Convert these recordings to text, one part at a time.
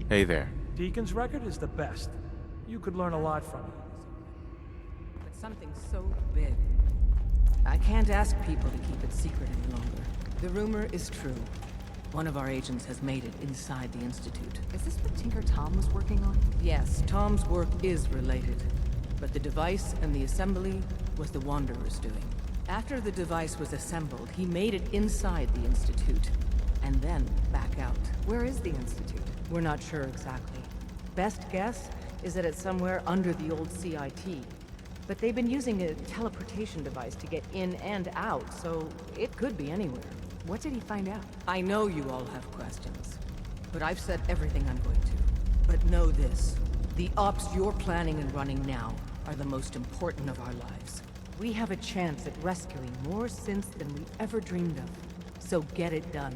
Hey there. Deacon's record is the best. You could learn a lot from it. But something so big. I can't ask people to keep it secret any longer. The rumor is true. One of our agents has made it inside the Institute. Is this what Tinker Tom was working on? Yes, Tom's work is related. But the device and the assembly was the Wanderer's doing. After the device was assembled, he made it inside the Institute. And then back out. Where is the Institute? We're not sure exactly. Best guess is that it's somewhere under the old CIT. But they've been using a teleportation device to get in and out, so it could be anywhere. What did he find out? I know you all have questions, but I've said everything I'm going to. But know this, the ops you're planning and running now are the most important of our lives. We have a chance at rescuing more synths than we ever dreamed of. So get it done.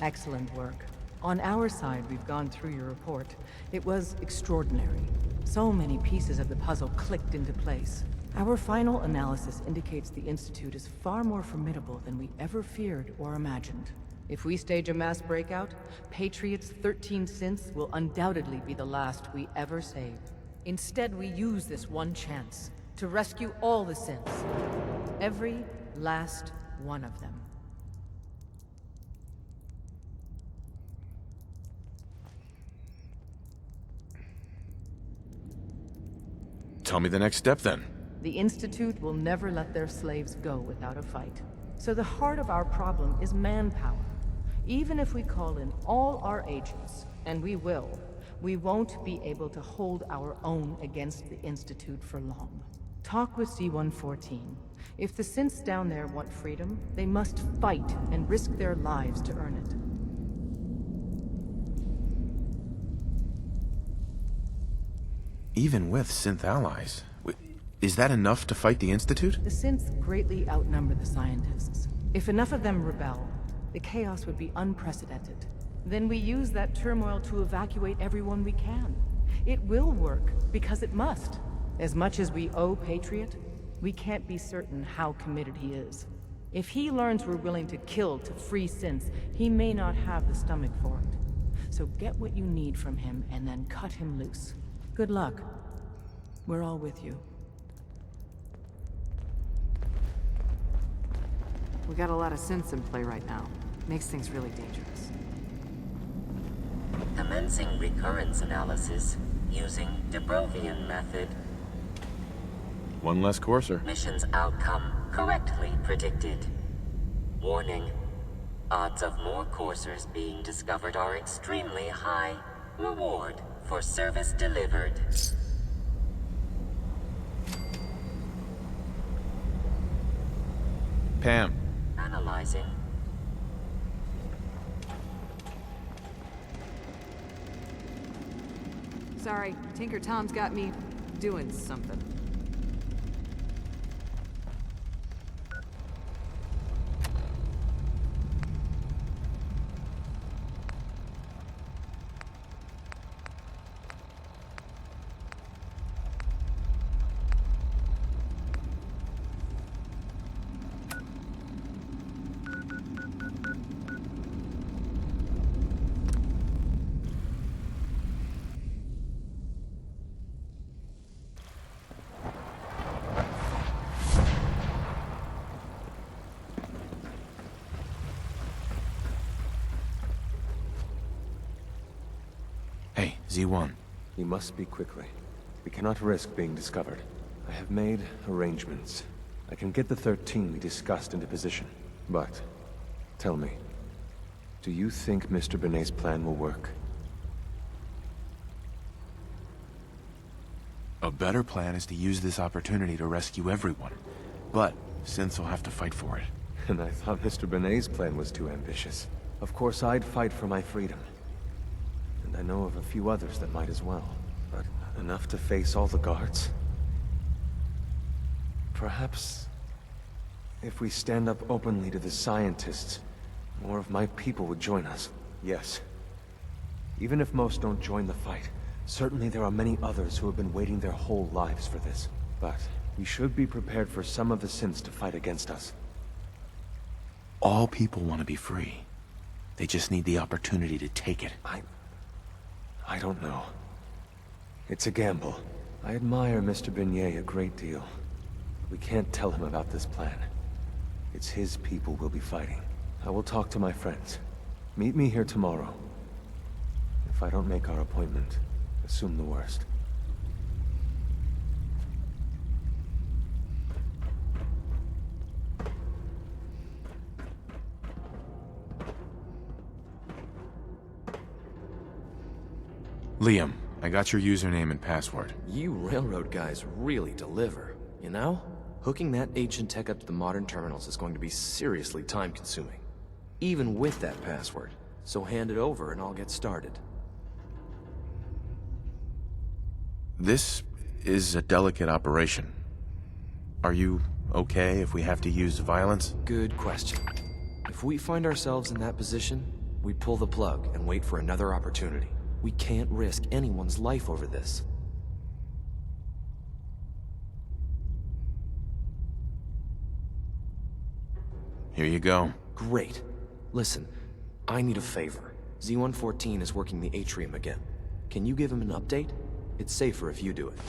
Excellent work. On our side, we've gone through your report. It was extraordinary. So many pieces of the puzzle clicked into place. Our final analysis indicates the Institute is far more formidable than we ever feared or imagined. If we stage a mass breakout, Patriot's 13 synths will undoubtedly be the last we ever save. Instead, we use this one chance to rescue all the synths. Every last one of them. Tell me the next step then. The Institute will never let their slaves go without a fight. So the heart of our problem is manpower. Even if we call in all our agents, and we will, we won't be able to hold our own against the Institute for long. Talk with C-114. If the synths down there want freedom, they must fight and risk their lives to earn it. Even with synth allies, is that enough to fight the Institute? The synths greatly outnumber the scientists. If enough of them rebel, the chaos would be unprecedented. Then we use that turmoil to evacuate everyone we can. It will work, because it must. As much as we owe Patriot, we can't be certain how committed he is. If he learns we're willing to kill to free synths, he may not have the stomach for it. So get what you need from him and then cut him loose. Good luck. We're all with you. We got a lot of synths in play right now. Makes things really dangerous. Commencing recurrence analysis using Dubrovian method. One less courser. Mission's outcome correctly predicted. Warning. Odds of more coursers being discovered are extremely high. Reward for service delivered. Pam. Analyzing. Sorry, Tinker Tom's got me doing something. Hey, Z1. You must speak quickly. We cannot risk being discovered. I have made arrangements. I can get the 13 we discussed into position. But, tell me, do you think Mr. Benet's plan will work? A better plan is to use this opportunity to rescue everyone. But synths will have to fight for it. And I thought Mr. Benet's plan was too ambitious. Of course, I'd fight for my freedom. And I know of a few others that might as well. But enough to face all the guards? Perhaps, if we stand up openly to the scientists, more of my people would join us. Yes. Even if most don't join the fight, certainly there are many others who have been waiting their whole lives for this. But we should be prepared for some of the synths to fight against us. All people want to be free. They just need the opportunity to take it. I don't know. It's a gamble. I admire Mr. Beignet a great deal. We can't tell him about this plan. It's his people we'll be fighting. I will talk to my friends. Meet me here tomorrow. If I don't make our appointment, assume the worst. Liam, I got your username and password. You railroad guys really deliver, you know? Hooking that ancient tech up to the modern terminals is going to be seriously time-consuming. Even with that password. So hand it over and I'll get started. This is a delicate operation. Are you okay if we have to use violence? Good question. If we find ourselves in that position, we pull the plug and wait for another opportunity. We can't risk anyone's life over this. Here you go. Great. Listen, I need a favor. Z-114 is working the atrium again. Can you give him an update? It's safer if you do it.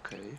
Okay.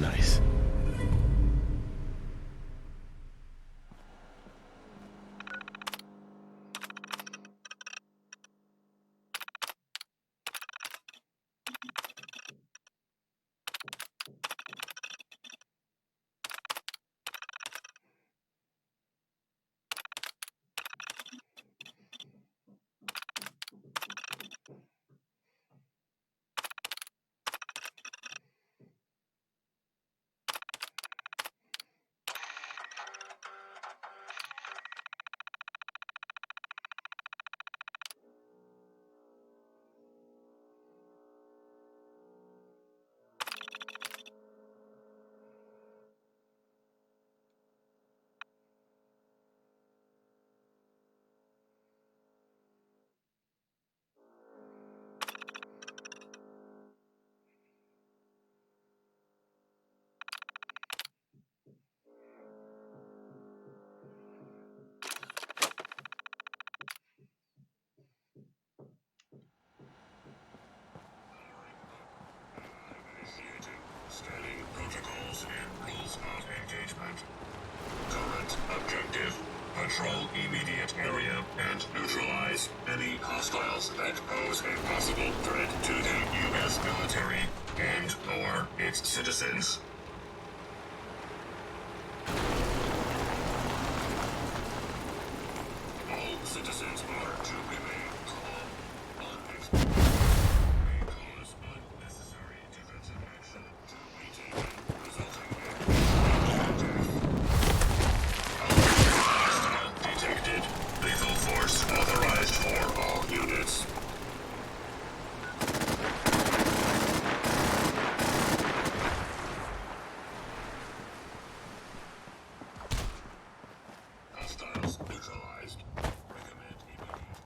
Nice. Standing protocols and rules of engagement. Current objective: patrol immediate area and neutralize any hostiles that pose a possible threat to the U.S. military and/or its citizens. All citizens are to remain calm, unexposed. May cause unnecessary defensive action to be taken, resulting in death. Hostile detected. Lethal force authorized for all units. Hostiles neutralized. Recommend immediate.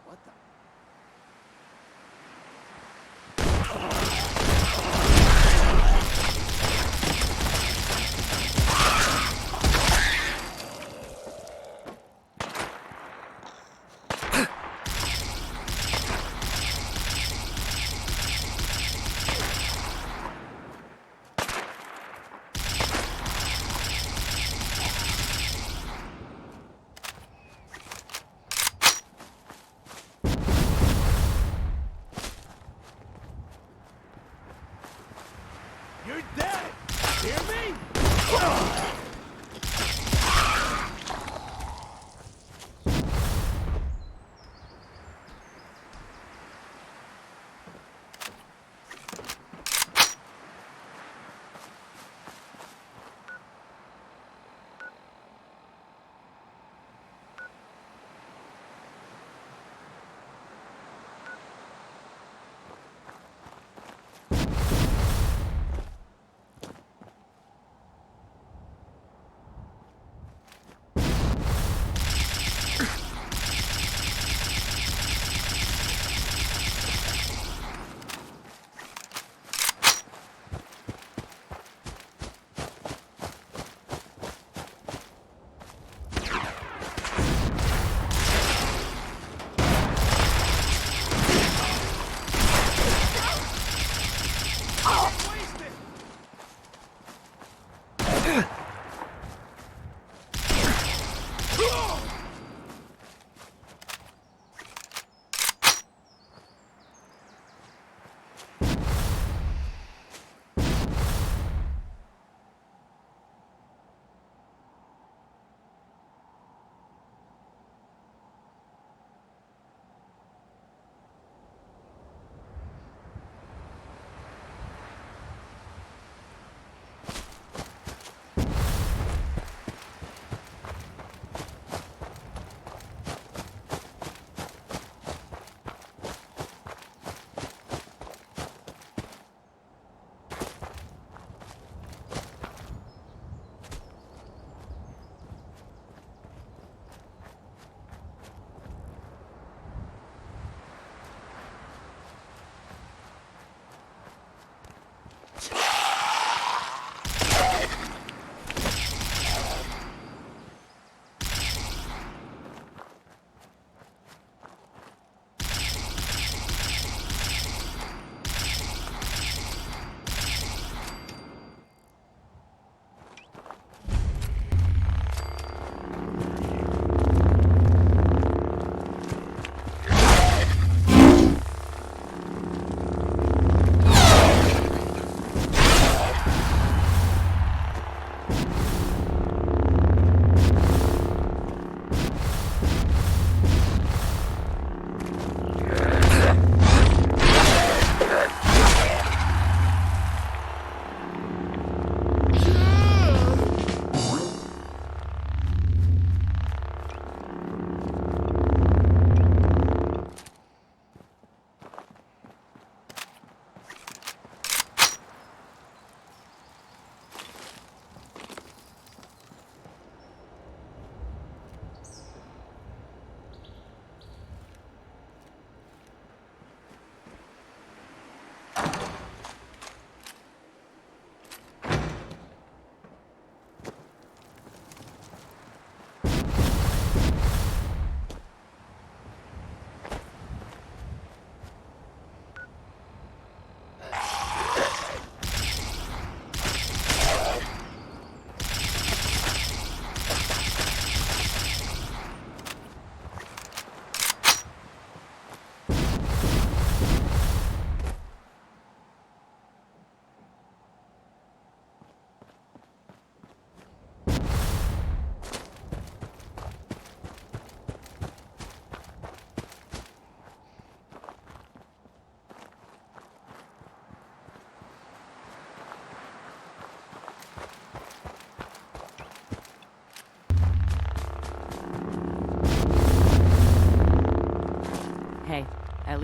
What the? You're dead! Hear me?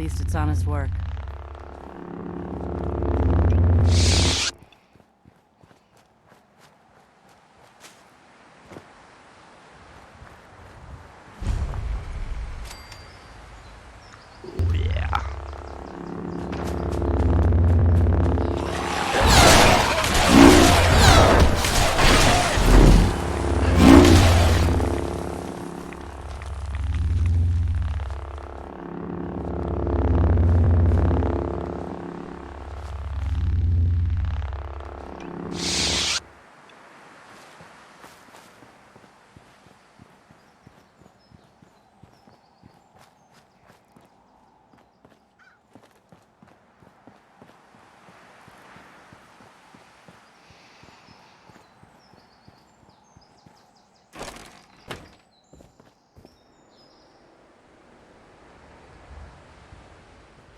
least it's honest work.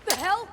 The hell?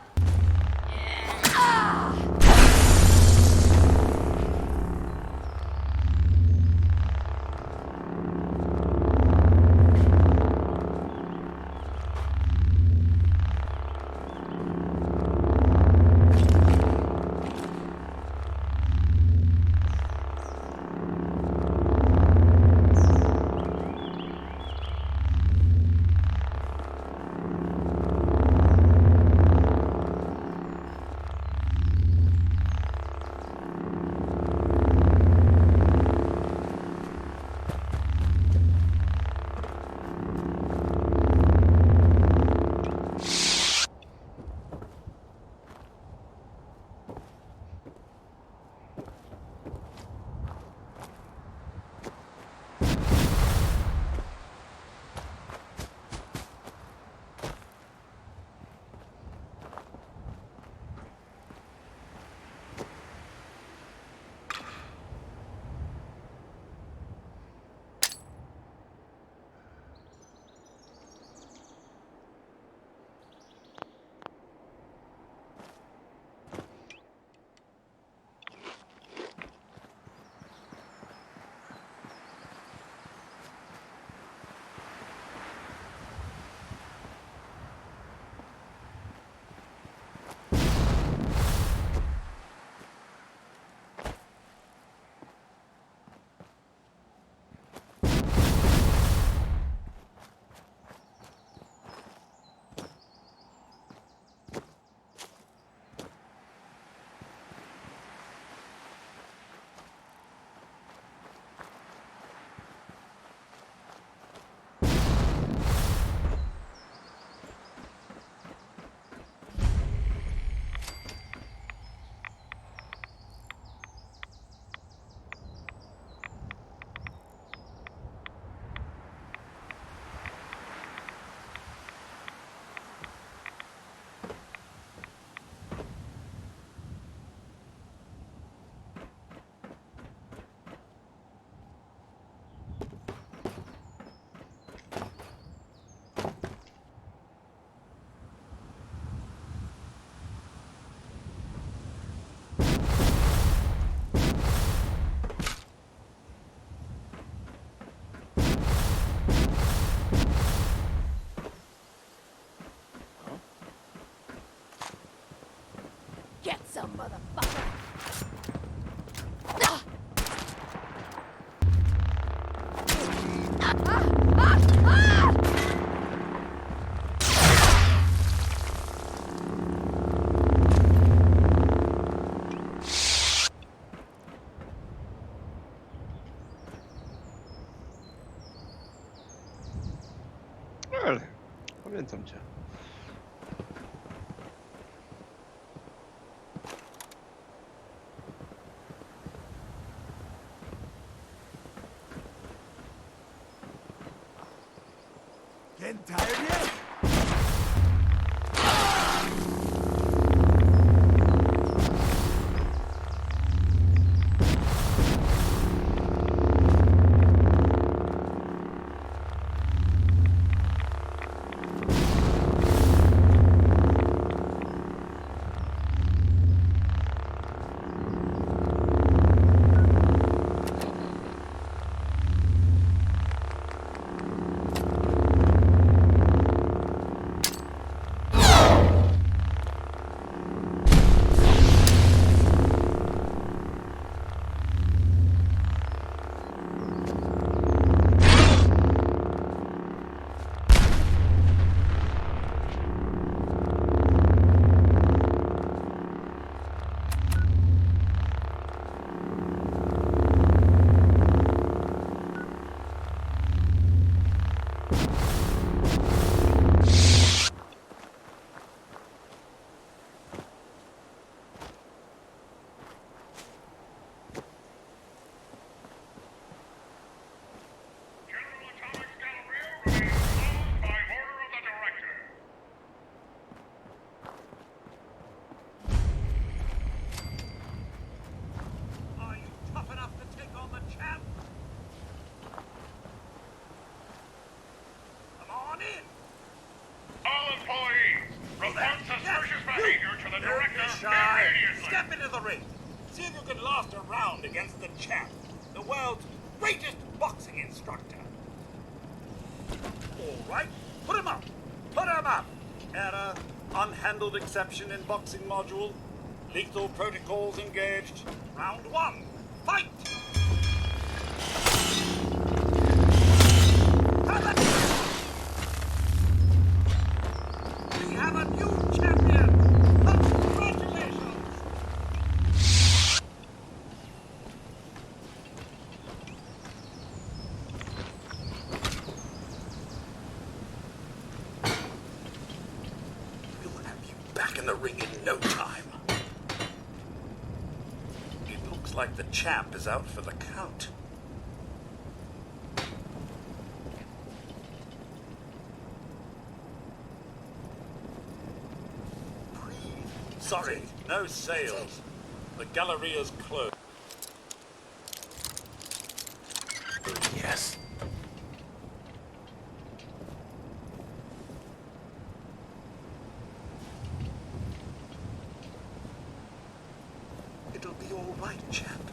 Get some, motherfucker! Ale, pamiętam cię. Getting tired yet? see if you can last a round against the champ, the world's greatest boxing instructor. All right, put him up. Put him up. Error. Unhandled exception in boxing module. Lethal protocols engaged. Round 1. Fight! We have a new champion! Congratulations! We'll have you back in the ring in no time. It looks like the champ is out for the count. Sorry, no sales. The Galleria's closed. Yes. It'll be all right, champ.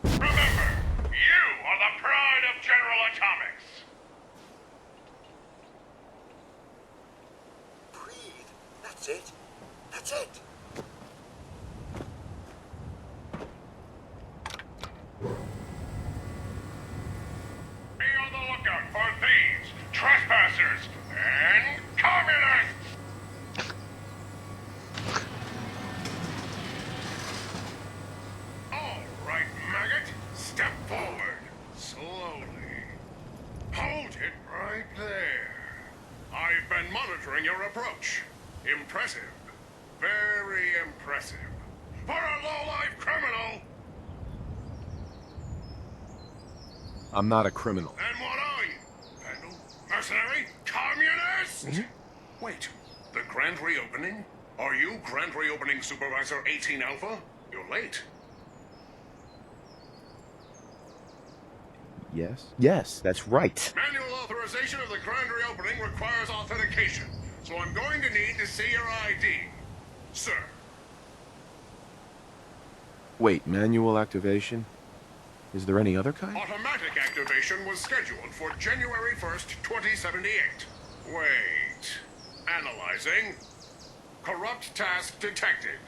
Remember, you are the pride of General Atomics. Breathe. That's it. That's it. Be on the lookout for thieves, trespassers, and communists! All right, maggot. Step forward. Slowly. Hold it right there. I've been monitoring your approach. Impressive. Very impressive. For a low-life criminal! I'm not a criminal. And what are you? Vandal? Mercenary? Communist? Wait, the grand reopening? Are you Grand Reopening Supervisor 18 Alpha? You're late. Yes? Yes, that's right. Manual authorization of the grand reopening requires authentication, so I'm going to need to see your ID. Sir. Wait, manual activation? Is there any other kind? Automatic activation was scheduled for January 1st, 2078. Wait. Analyzing. Corrupt task detected.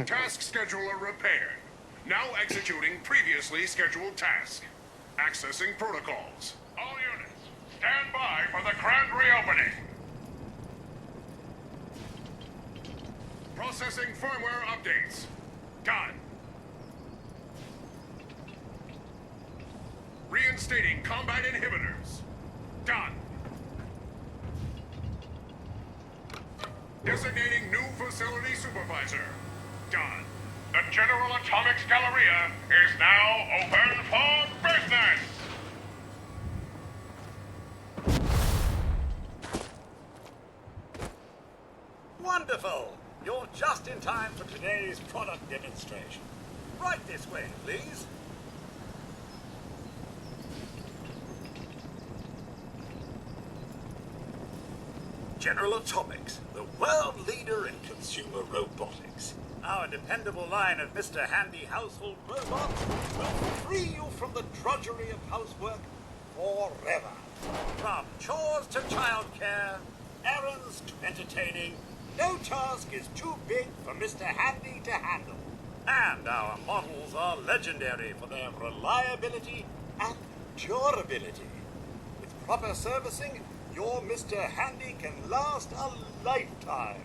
Task scheduler repaired. Now executing previously scheduled task. Accessing protocols. All units, stand by for the grand reopening. Processing firmware updates. Done. Reinstating combat inhibitors. Done. Designating new facility supervisor. Done. The General Atomics Galleria is now open for business! Wonderful! You're just in time for today's product demonstration. Right this way, please. General Atomics, the world leader in consumer robotics. Our dependable line of Mr. Handy household robots will free you from the drudgery of housework forever. From chores to childcare, errands to entertaining, no task is too big for Mr. Handy to handle. And our models are legendary for their reliability and durability. With proper servicing, your Mr. Handy can last a lifetime.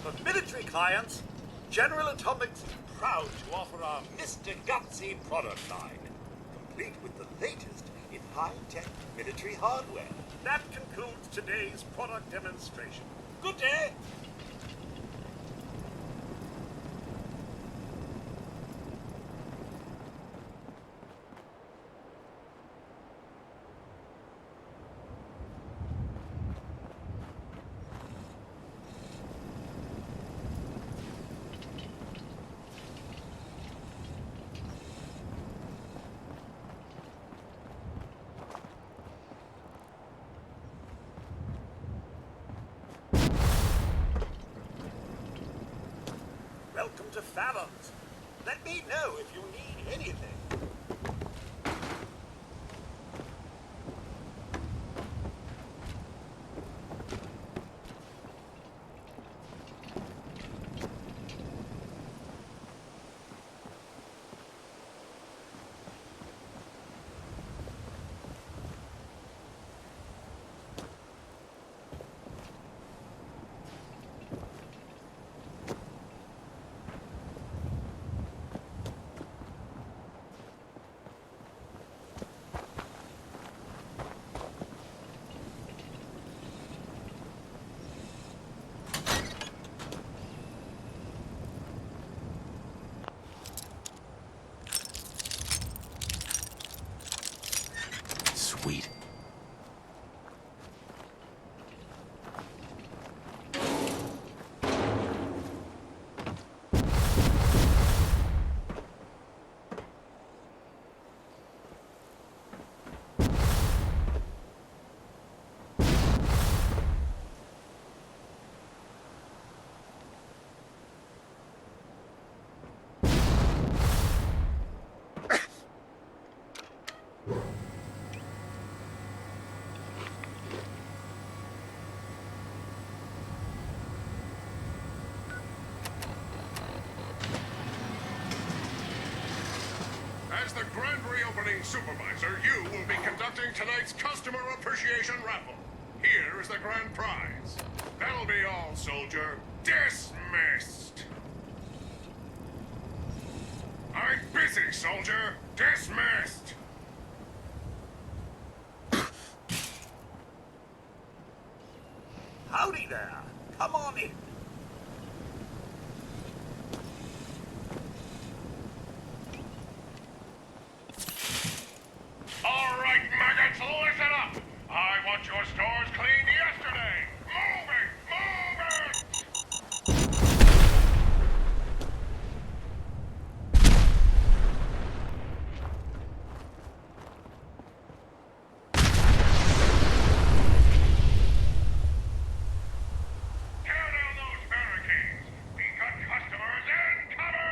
For military clients, General Atomics is proud to offer our Mr. Gutsy product line, complete with the latest in high-tech military hardware. That concludes today's product demonstration. Good day! welcome to Fallon's. Let me know if you need anything. Sweet. As the grand reopening supervisor, you will be conducting tonight's customer appreciation raffle. Here is the grand prize. That'll be all, soldier. Dismissed. I'm busy, soldier. Dismissed. Howdy there. Come on in. All right, maggots, listen up. I want your stores cleaned yesterday. Move it! Move it! Tear down those barricades. We got customers incoming!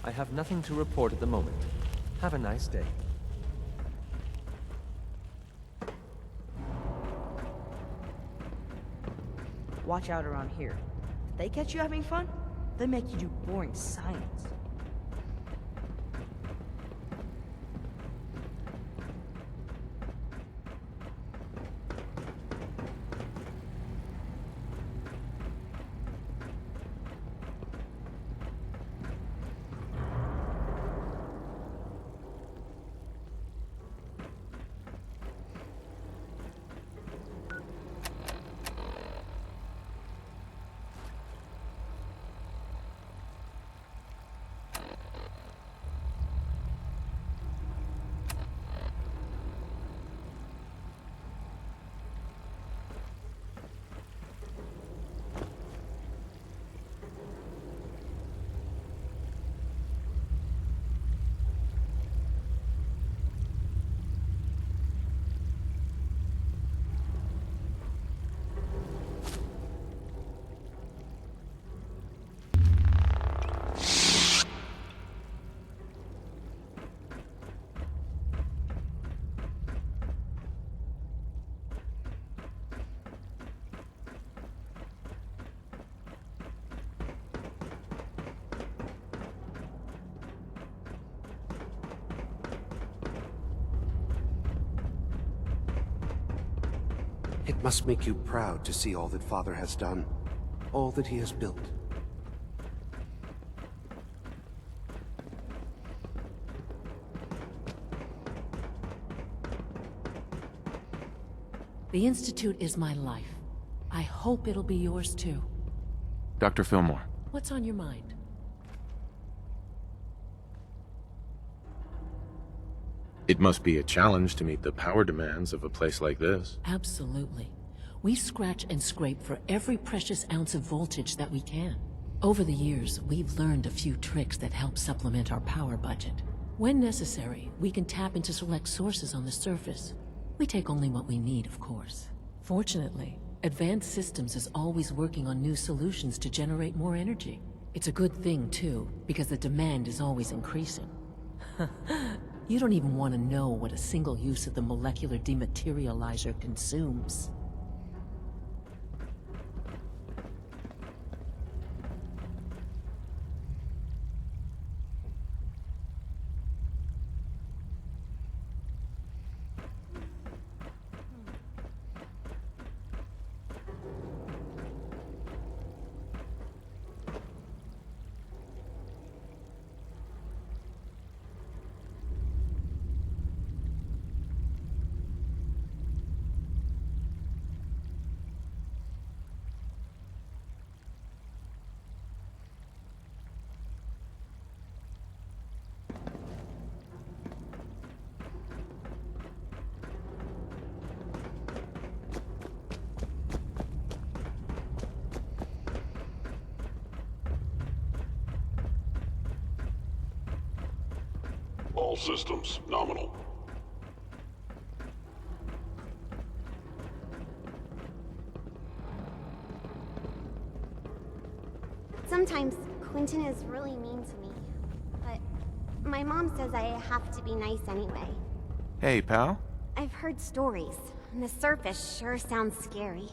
I have nothing to report at the moment. Have a nice day. Watch out around here. If they catch you having fun, they make you do boring science. It must make you proud to see all that Father has done, all that he has built. The Institute is my life. I hope it'll be yours too. Dr. Fillmore. What's on your mind? It must be a challenge to meet the power demands of a place like this. Absolutely. We scratch and scrape for every precious ounce of voltage that we can. Over the years, we've learned a few tricks that help supplement our power budget. When necessary, we can tap into select sources on the surface. We take only what we need, of course. Fortunately, Advanced Systems is always working on new solutions to generate more energy. It's a good thing, too, because the demand is always increasing. You don't even want to know what a single use of the molecular dematerializer consumes. All systems nominal. Sometimes Quentin is really mean to me, but my mom says I have to be nice anyway. Hey, pal. I've heard stories, and the surface sure sounds scary.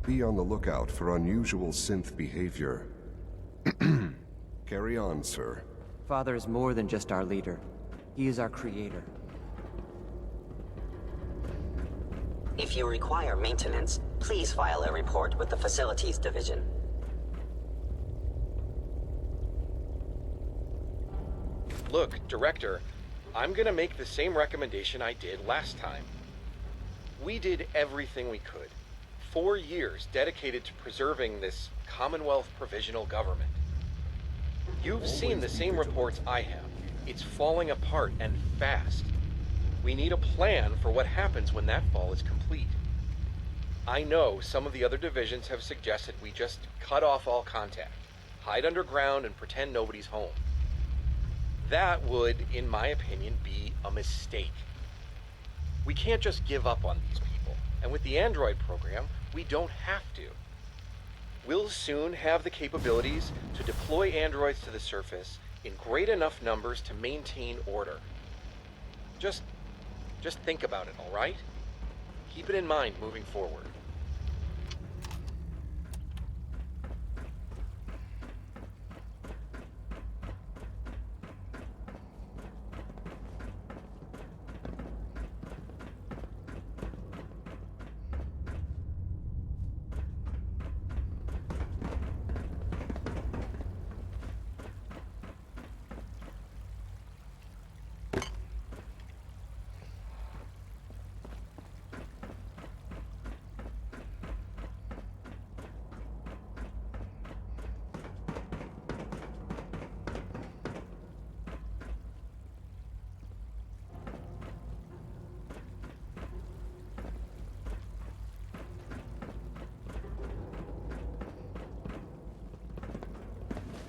Be on the lookout for unusual synth behavior. Carry on, sir. Father is more than just our leader. He is our creator. If you require maintenance, please file a report with the Facilities Division. Look, Director, I'm gonna make the same recommendation I did last time. We did everything we could. 4 years dedicated to preserving this Commonwealth provisional government. You've seen the same reports I have. It's falling apart and fast. We need a plan for what happens when that fall is complete. I know some of the other divisions have suggested we just cut off all contact, hide underground and pretend nobody's home. That would, in my opinion, be a mistake. We can't just give up on these people, and with the android program, we don't have to. We'll soon have the capabilities to deploy androids to the surface in great enough numbers to maintain order. Just think about it, all right? Keep it in mind moving forward.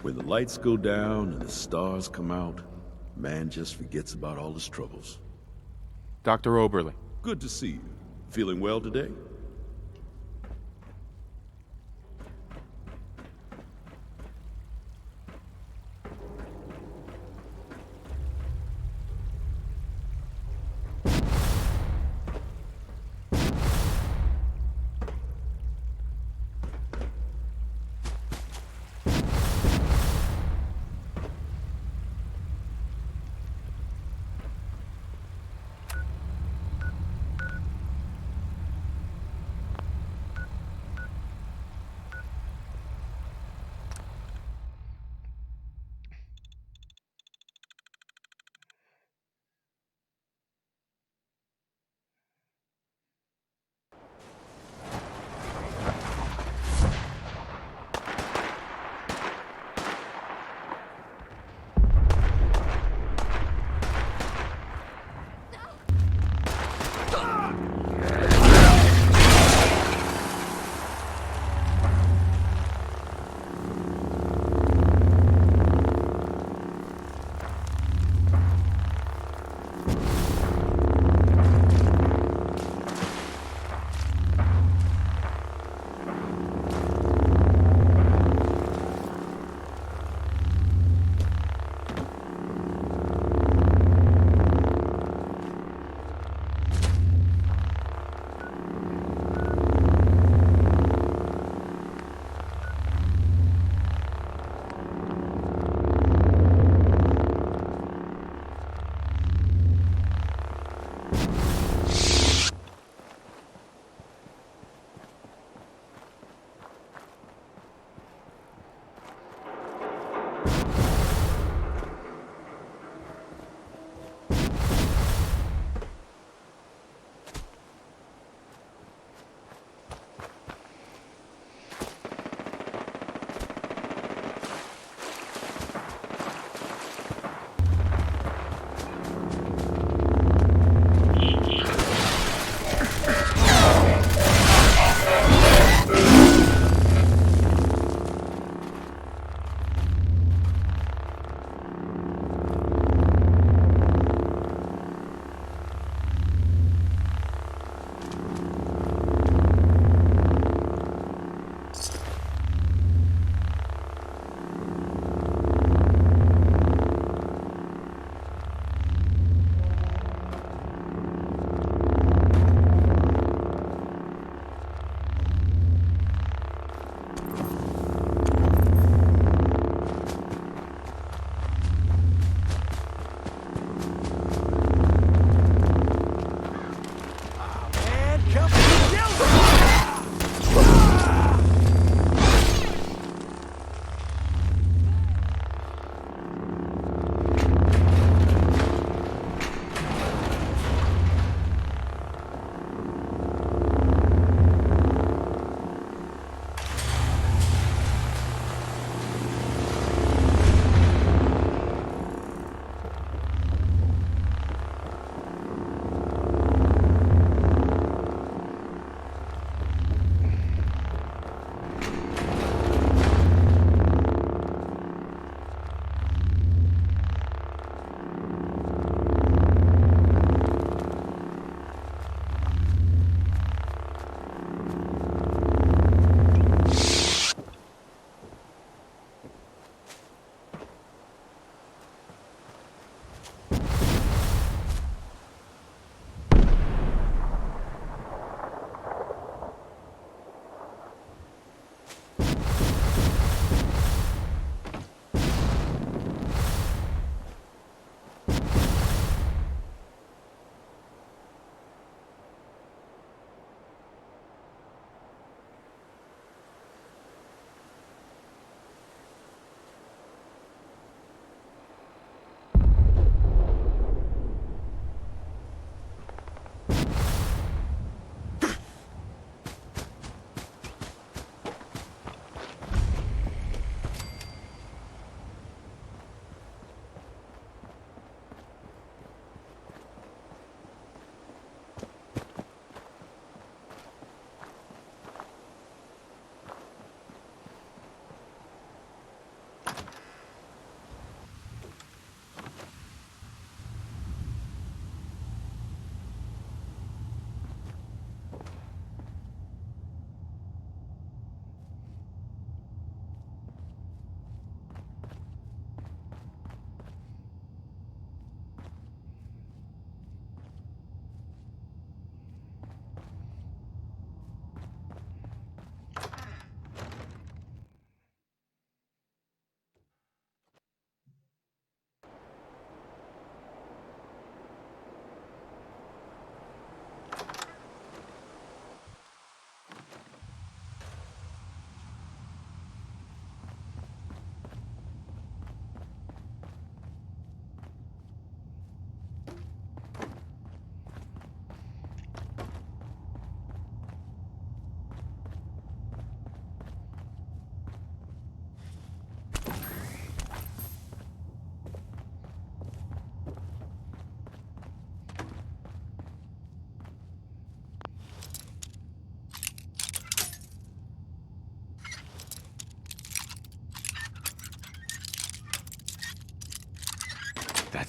When the lights go down and the stars come out, man just forgets about all his troubles. Dr. Oberly. Good to see you. Feeling well today?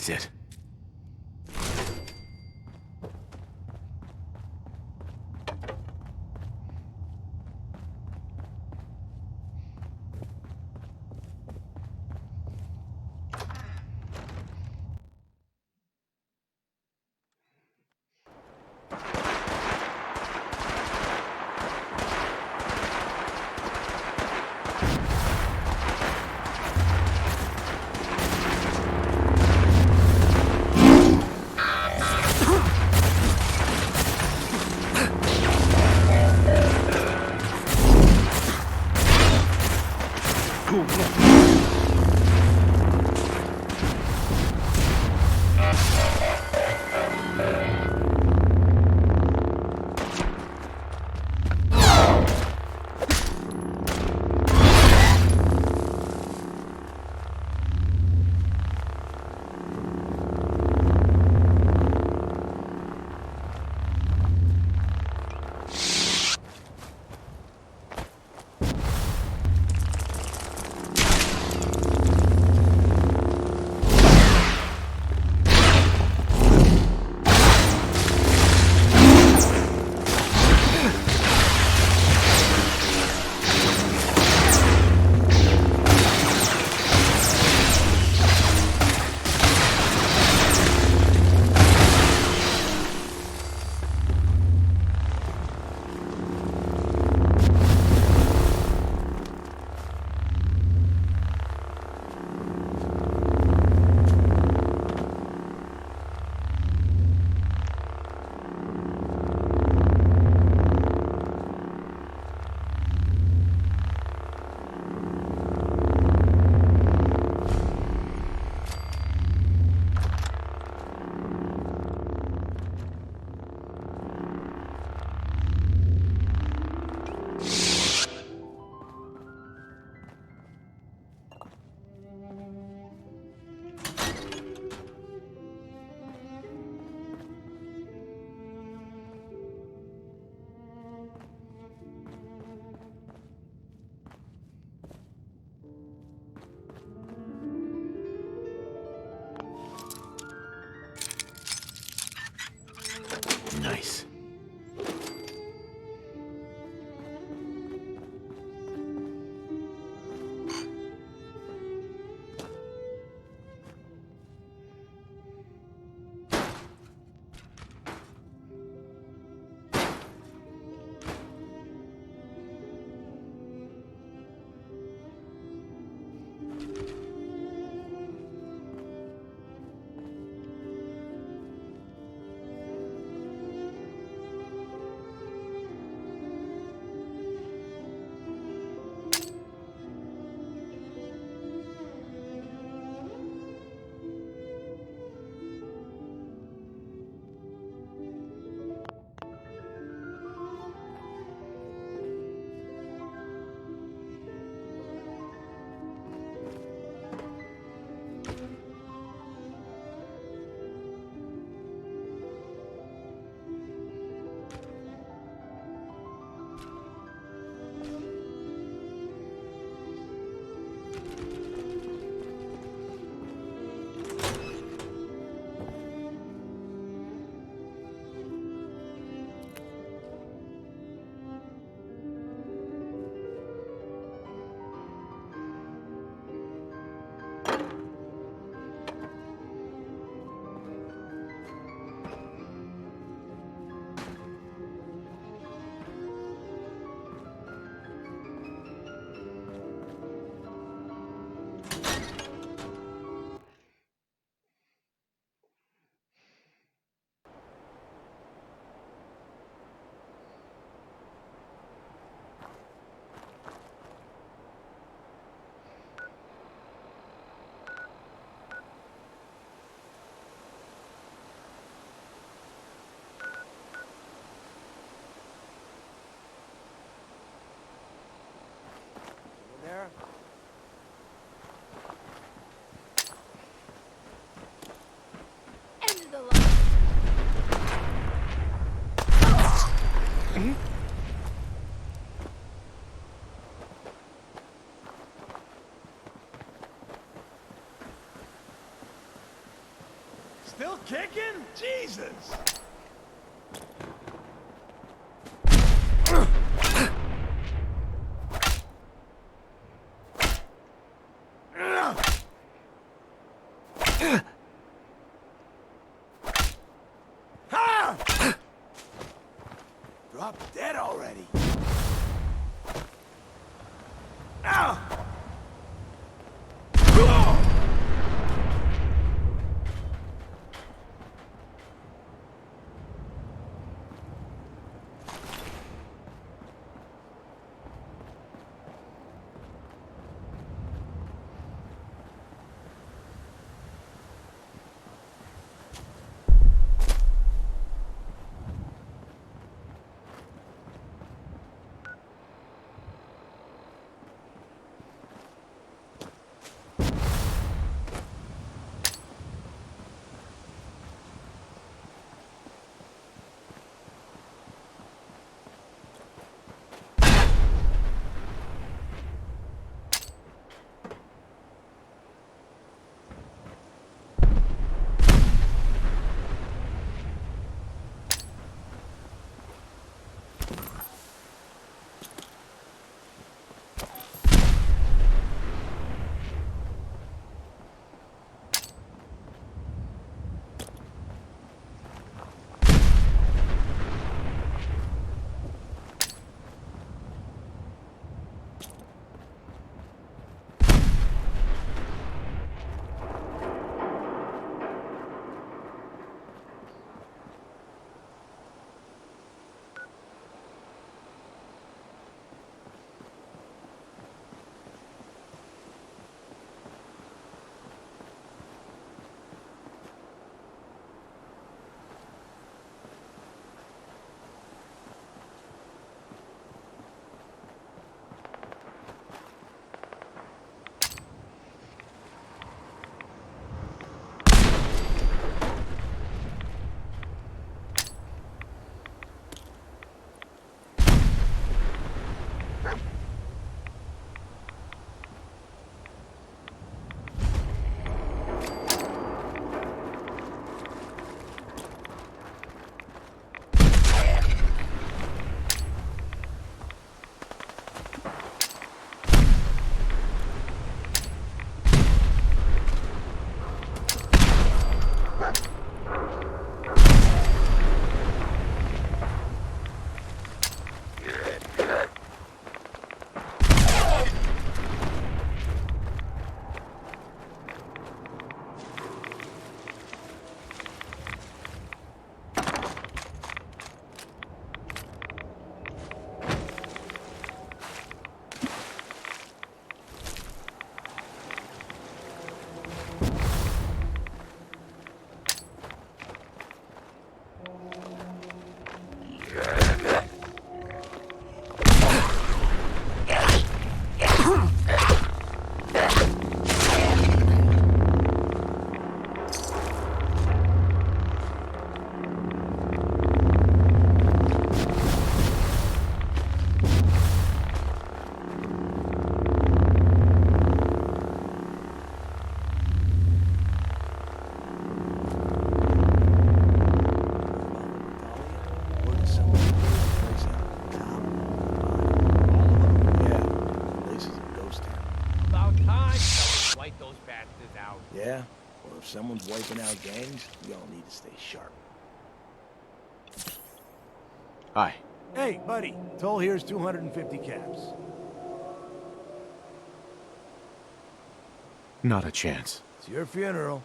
exit. Nice. kicking? Jesus! Drop dead already. Yeah? Well, if someone's wiping out gangs, we all need to stay sharp. Hi. Hey, buddy. Toll here's 250 caps. Not a chance. It's your funeral.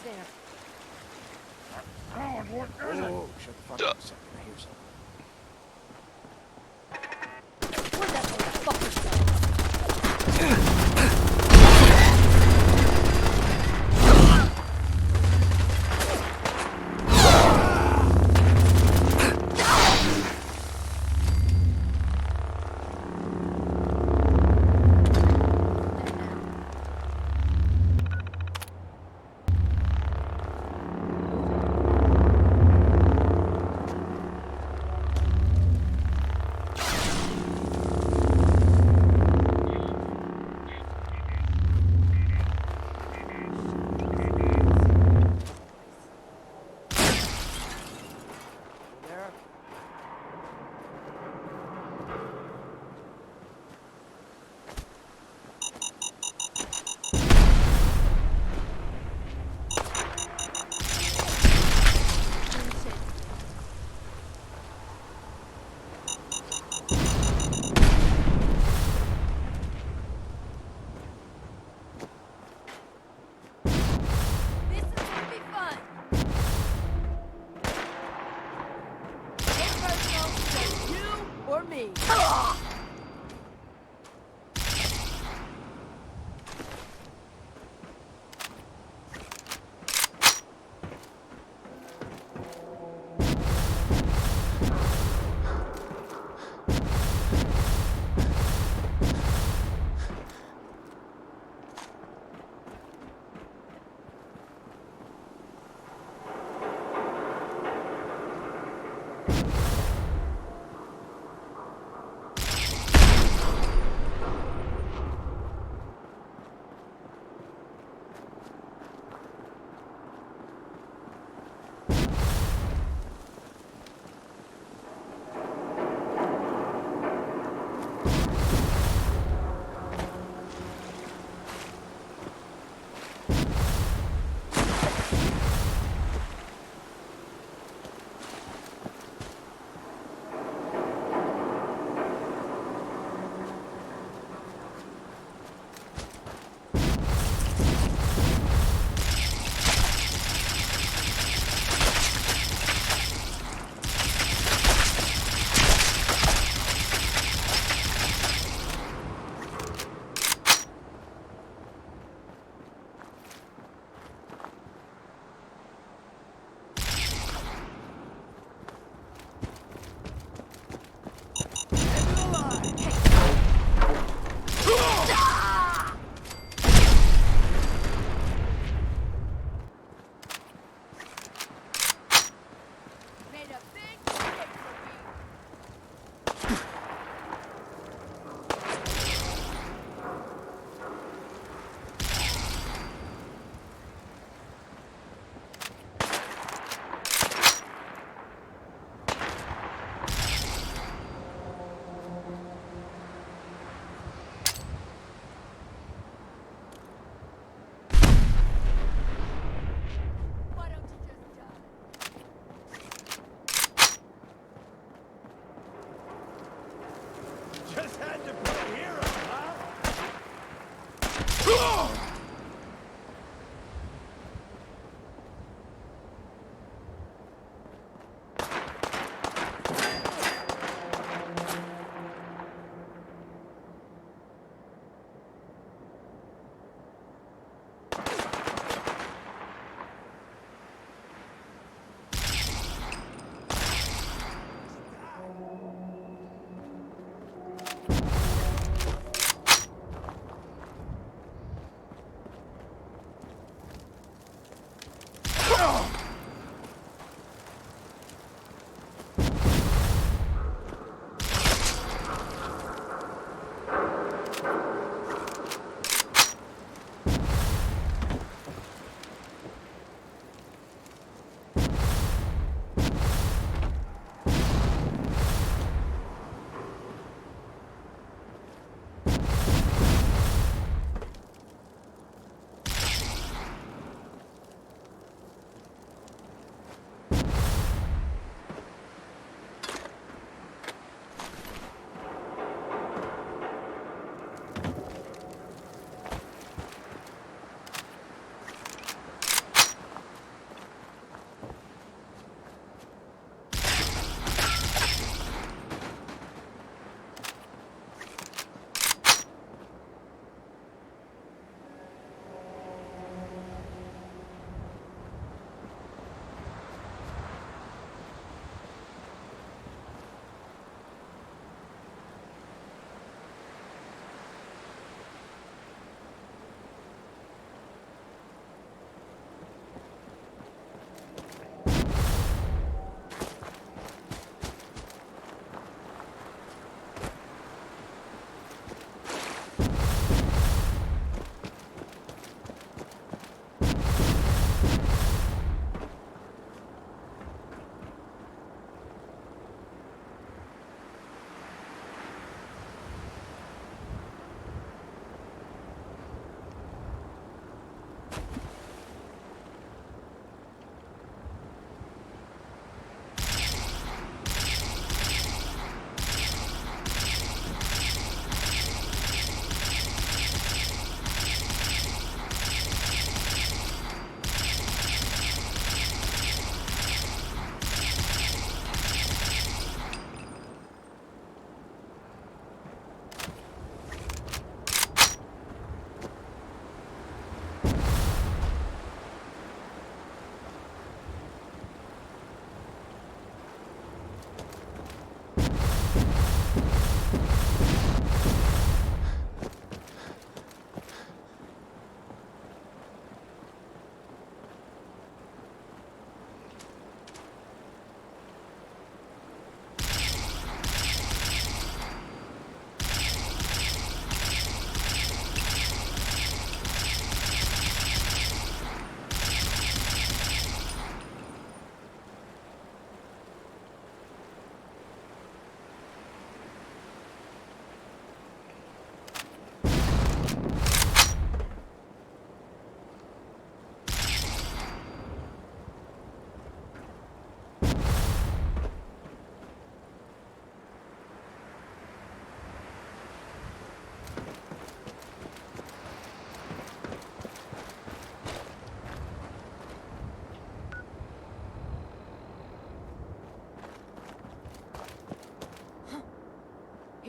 Who's there? Oh, shut the fuck up a second. I hear something. Where'd that motherfucker go? Or me.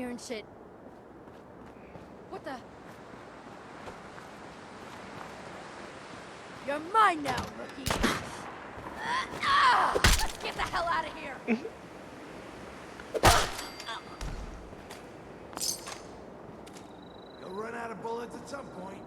hearing shit. What the? You're mine now, rookie. Let's get the hell out of here. You'll run out of bullets at some point.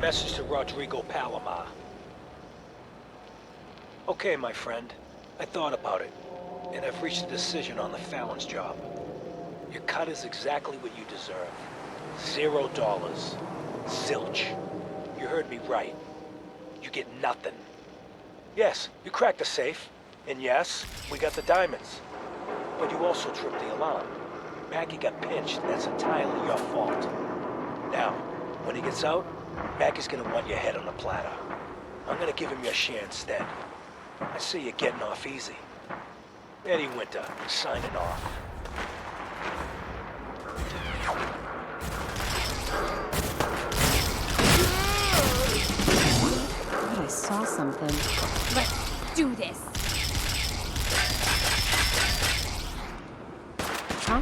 Message to Rodrigo Palomar. Okay, my friend. I thought about it, and I've reached a decision on the Fallon's job. Your cut is exactly what you deserve. $0. Zilch. You heard me right. You get nothing. Yes, you cracked the safe. And yes, we got the diamonds. But you also tripped the alarm. Mackie got pinched, and that's entirely your fault. Now, when he gets out, Mackie's gonna want your head on a platter. I'm gonna give him your share instead. I see you're getting off easy. Eddie Winter, signing off. God, I saw something. Let's do this. Huh?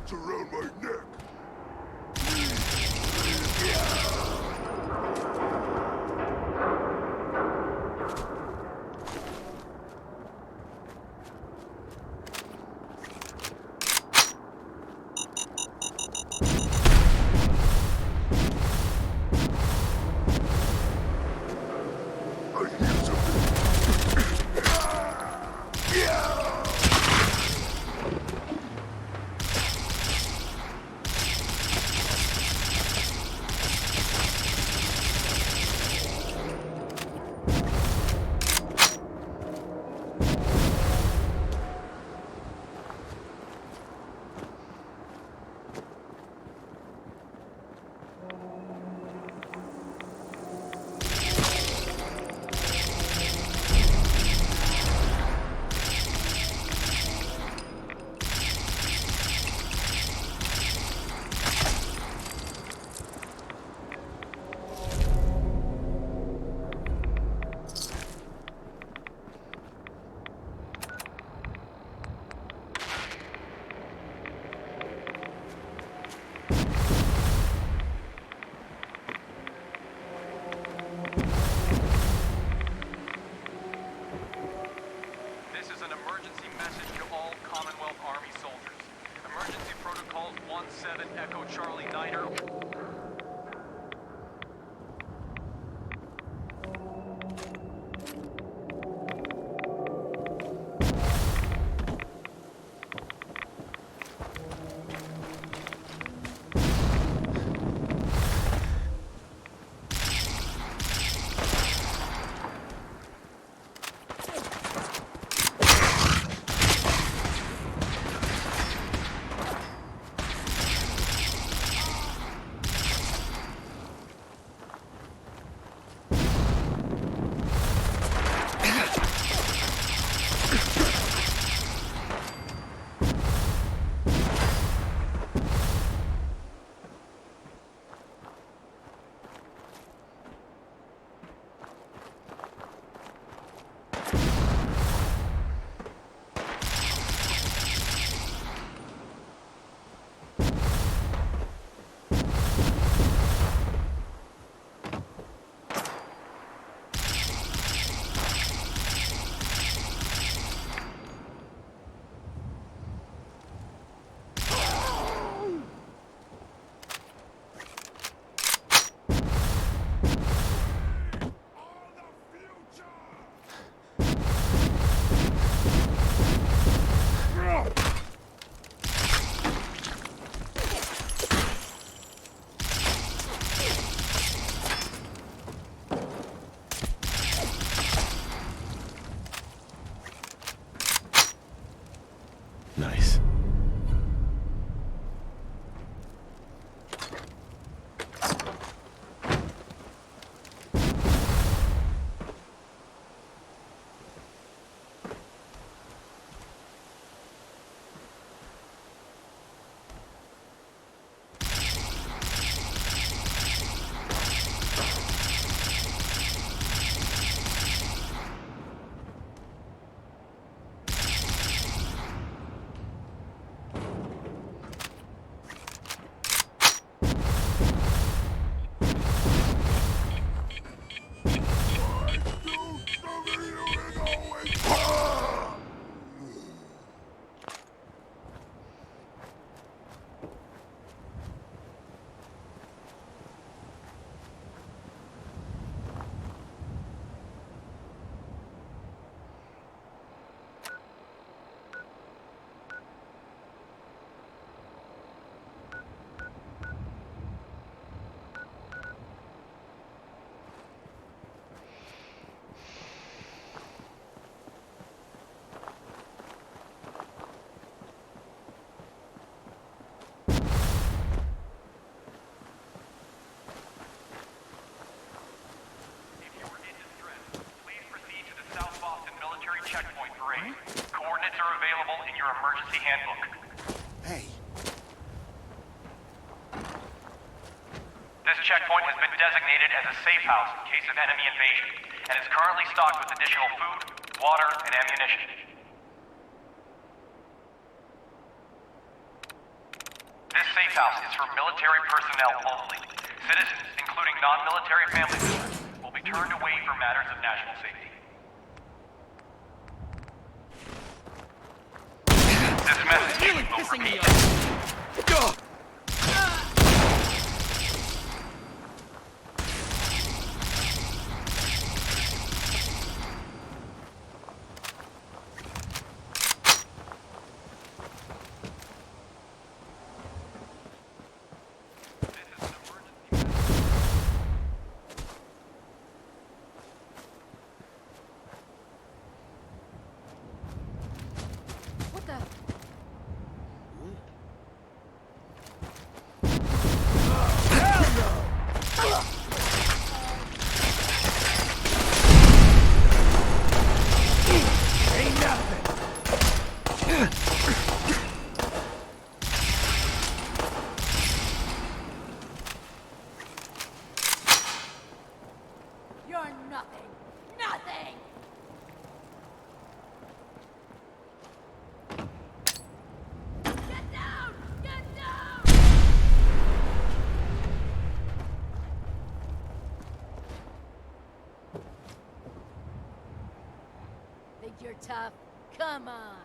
Around my neck. 7 Echo Charlie Niner. Nice. Checkpoint parade. Coordinates are available in your emergency handbook. Hey. This checkpoint has been designated as a safe house in case of enemy invasion, and is currently stocked with additional food, water, and ammunition. This safe house is for military personnel only. Citizens, including non-military family members, will be turned away for matters of national safety. This message really pissing me off. What the? You're nothing. Nothing! Get down! Get down! Think you're tough? Come on!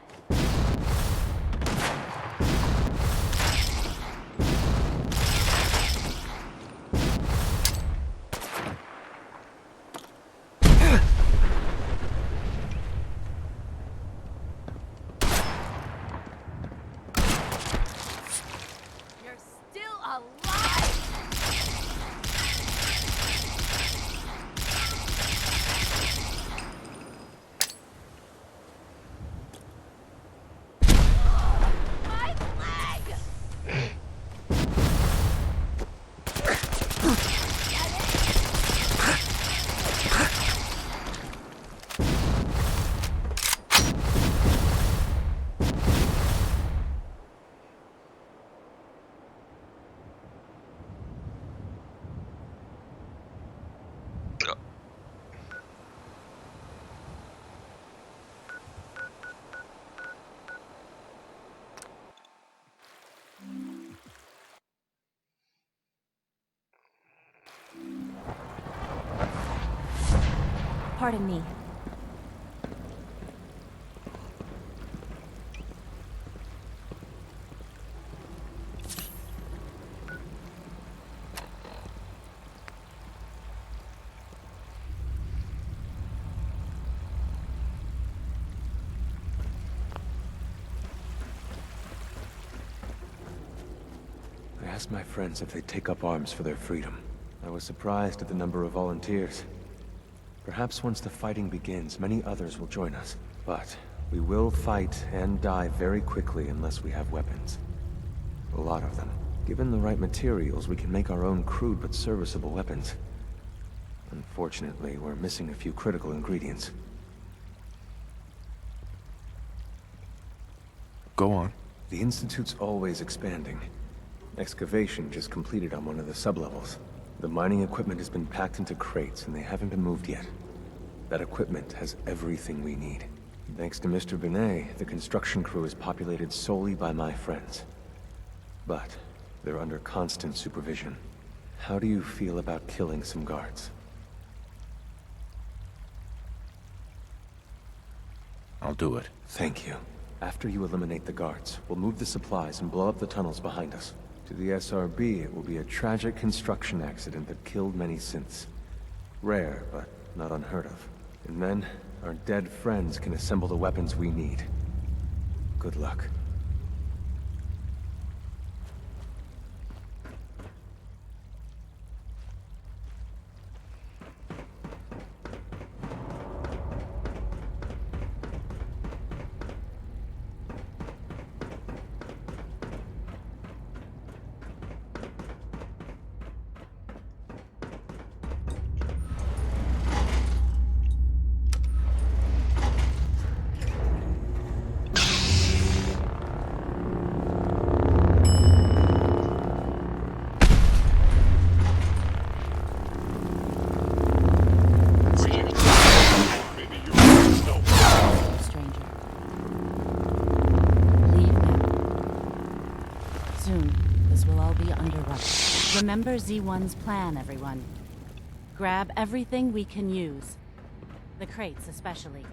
Pardon me. I asked my friends if they'd take up arms for their freedom. I was surprised at the number of volunteers. Perhaps once the fighting begins, many others will join us. But we will fight and die very quickly unless we have weapons. A lot of them. Given the right materials, we can make our own crude but serviceable weapons. Unfortunately, we're missing a few critical ingredients. Go on. The Institute's always expanding. Excavation just completed on one of the sublevels. The mining equipment has been packed into crates, and they haven't been moved yet. That equipment has everything we need. Thanks to Mr. Binet, the construction crew is populated solely by my friends. But they're under constant supervision. How do you feel about killing some guards? I'll do it. Thank you. After you eliminate the guards, we'll move the supplies and blow up the tunnels behind us. To the SRB, it will be a tragic construction accident that killed many synths. Rare, but not unheard of. And then, our dead friends can assemble the weapons we need. Good luck. Remember Z1's plan, everyone. Grab everything we can use. The crates, especially.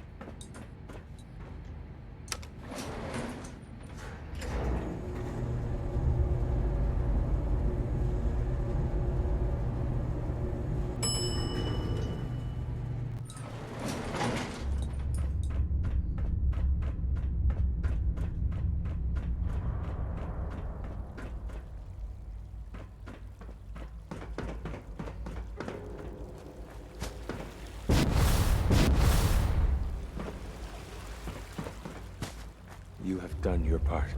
You have done your part,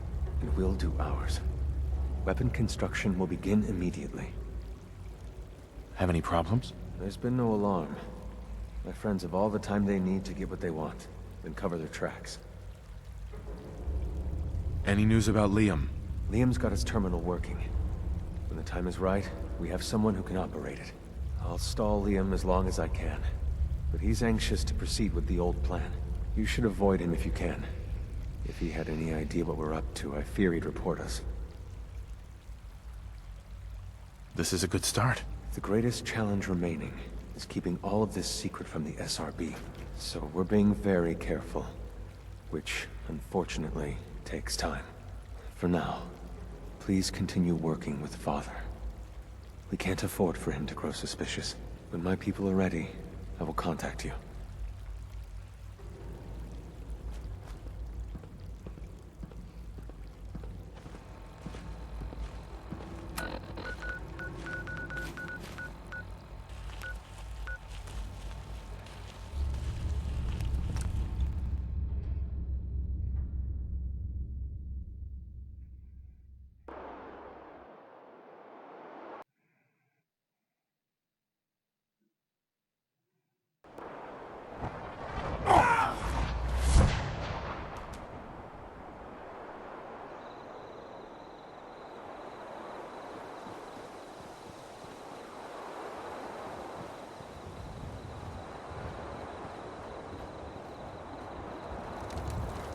and we'll do ours. Weapon construction will begin immediately. Have any problems? There's been no alarm. My friends have all the time they need to get what they want, then cover their tracks. Any news about Liam? Liam's got his terminal working. When the time is right, we have someone who can operate it. I'll stall Liam as long as I can. But he's anxious to proceed with the old plan. You should avoid him if you can. If he had any idea what we're up to, I fear he'd report us. This is a good start. The greatest challenge remaining is keeping all of this secret from the SRB. So we're being very careful. Which, unfortunately, takes time. For now, please continue working with Father. We can't afford for him to grow suspicious. When my people are ready, I will contact you.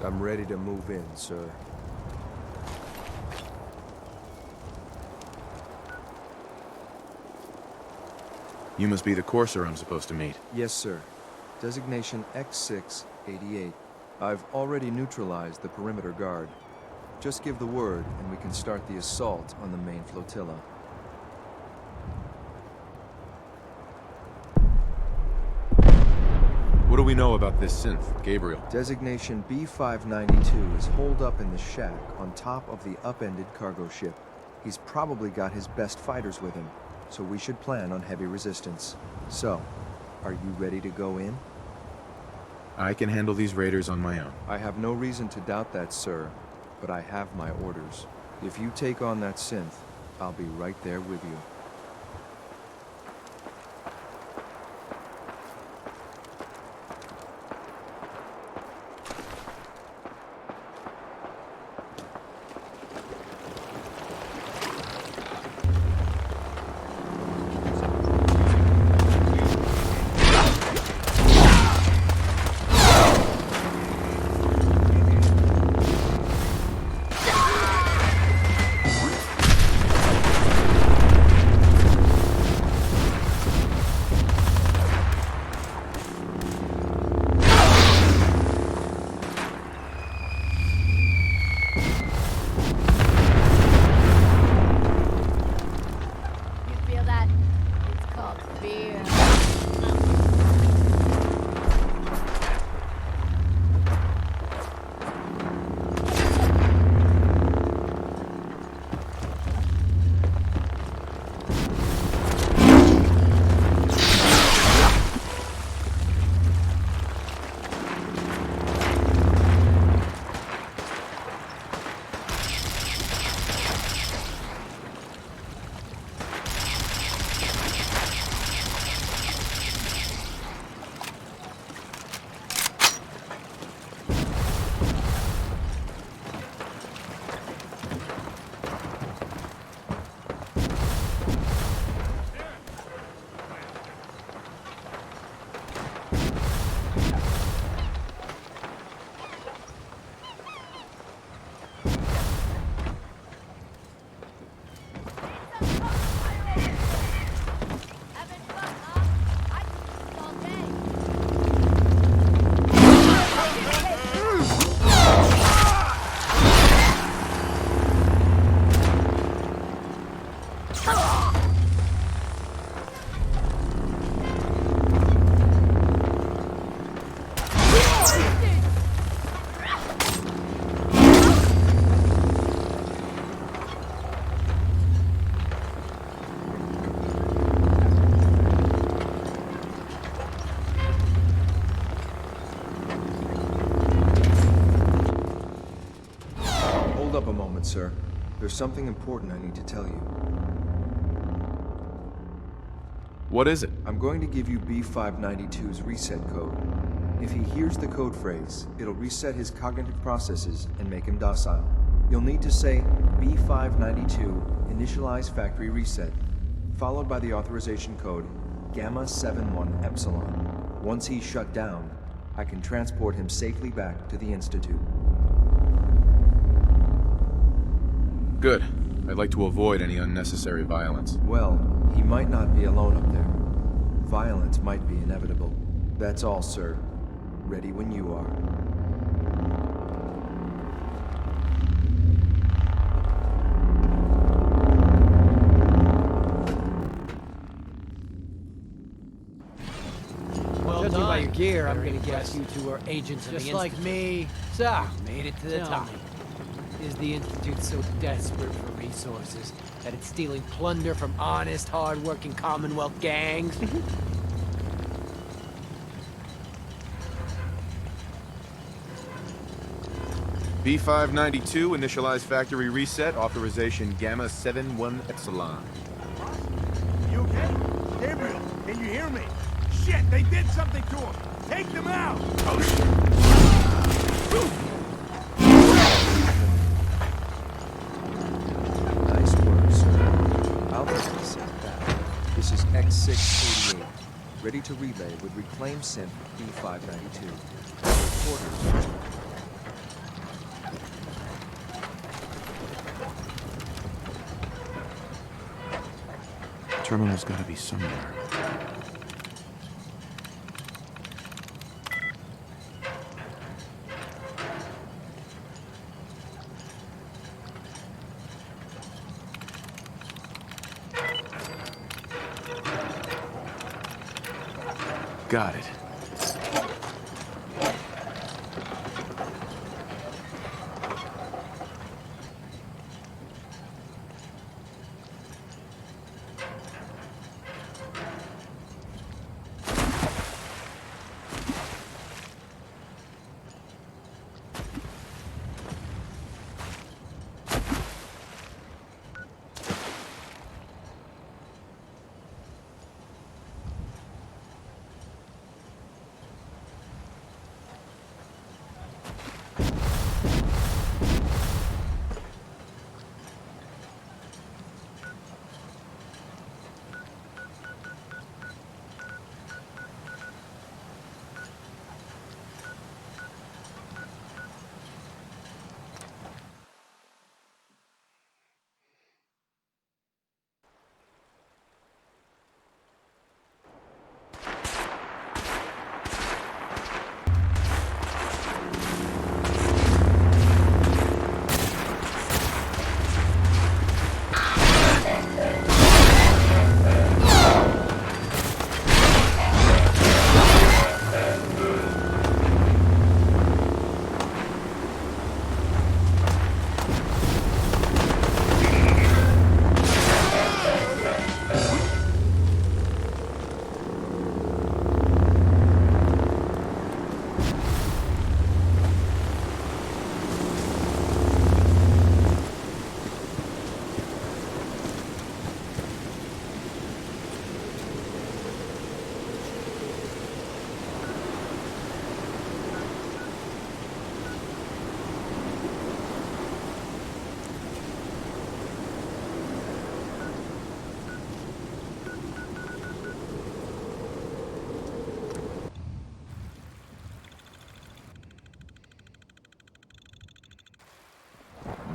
I'm ready to move in, sir. You must be the courser I'm supposed to meet. Yes, sir. Designation X688. I've already neutralized the perimeter guard. Just give the word, and we can start the assault on the main flotilla. What do we know about this synth, Gabriel? Designation B592 is holed up in the shack on top of the upended cargo ship. He's probably got his best fighters with him, so we should plan on heavy resistance. So, are you ready to go in? I can handle these raiders on my own. I have no reason to doubt that, sir, but I have my orders. If you take on that synth, I'll be right there with you. Sir, there's something important I need to tell you. What is it? I'm going to give you B592's reset code. If he hears the code phrase, it'll reset his cognitive processes and make him docile. You'll need to say B592 initialize factory reset, followed by the authorization code Gamma 71 Epsilon. Once he's shut down, I can transport him safely back to the Institute. Good. I'd like to avoid any unnecessary violence. Well, he might not be alone up there. Violence might be inevitable. That's all, sir. Ready when you are. Well Judging by your gear, I'm gonna guess you two are agents of the Institute. Just like me. So, made it to the top. Is the Institute so desperate for resources that it's stealing plunder from honest, hard-working Commonwealth gangs? B592, initialize factory reset, authorization Gamma 71 Epsilon. You okay? Gabriel, can you hear me? Shit, they did something to him! Take them out! Oh, shit! This is X688, ready to relay with reclaimed synth B592. Reporters. Terminal's gotta be somewhere. Got it.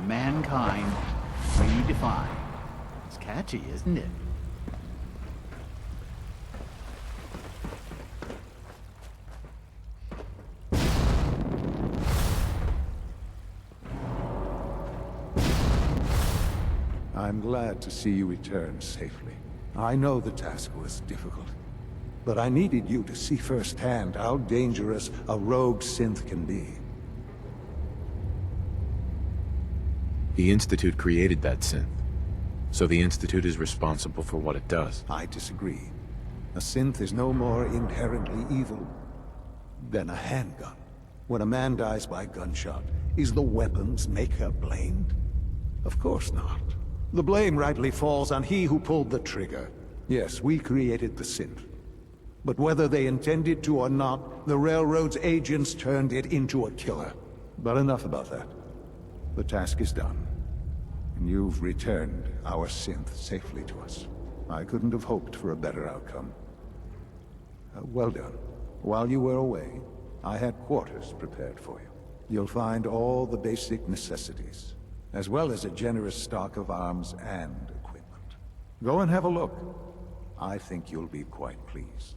Mankind redefined. It's catchy, isn't it? I'm glad to see you return safely. I know the task was difficult, but I needed you to see firsthand how dangerous a rogue synth can be. The Institute created that synth, so the Institute is responsible for what it does. I disagree. A synth is no more inherently evil than a handgun. When a man dies by gunshot, is the weapon's maker blamed? Of course not. The blame rightly falls on he who pulled the trigger. Yes, we created the synth. But whether they intended to or not, the Railroad's agents turned it into a killer. But enough about that. The task is done. And you've returned our synth safely to us. I couldn't have hoped for a better outcome. Well done. While you were away, I had quarters prepared for you. You'll find all the basic necessities, as well as a generous stock of arms and equipment. Go and have a look. I think you'll be quite pleased.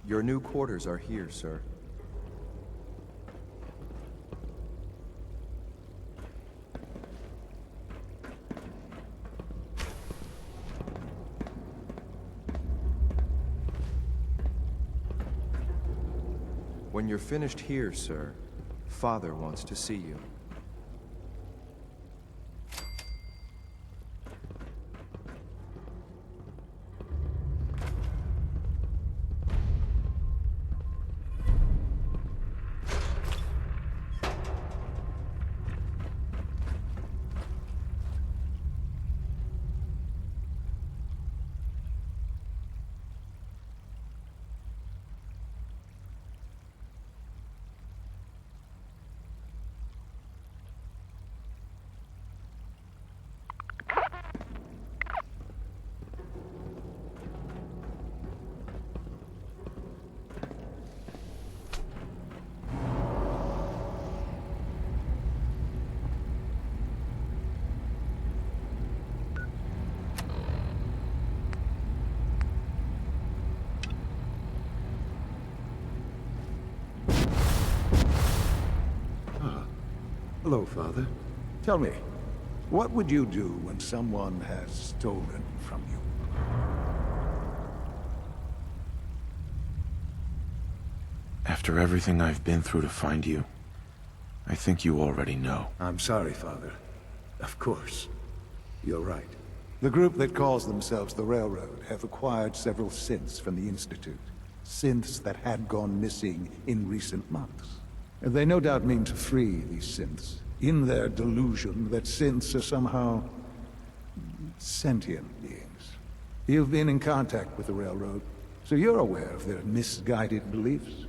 Your new quarters are here, sir. When you're finished here, sir, Father wants to see you. Hello, Father. Tell me, what would you do when someone has stolen from you? After everything I've been through to find you, I think you already know. I'm sorry, Father. Of course. You're right. The group that calls themselves the Railroad have acquired several synths from the Institute. Synths that had gone missing in recent months. And they no doubt mean to free these synths, in their delusion that synths are somehow sentient beings. You've been in contact with the Railroad, so you're aware of their misguided beliefs.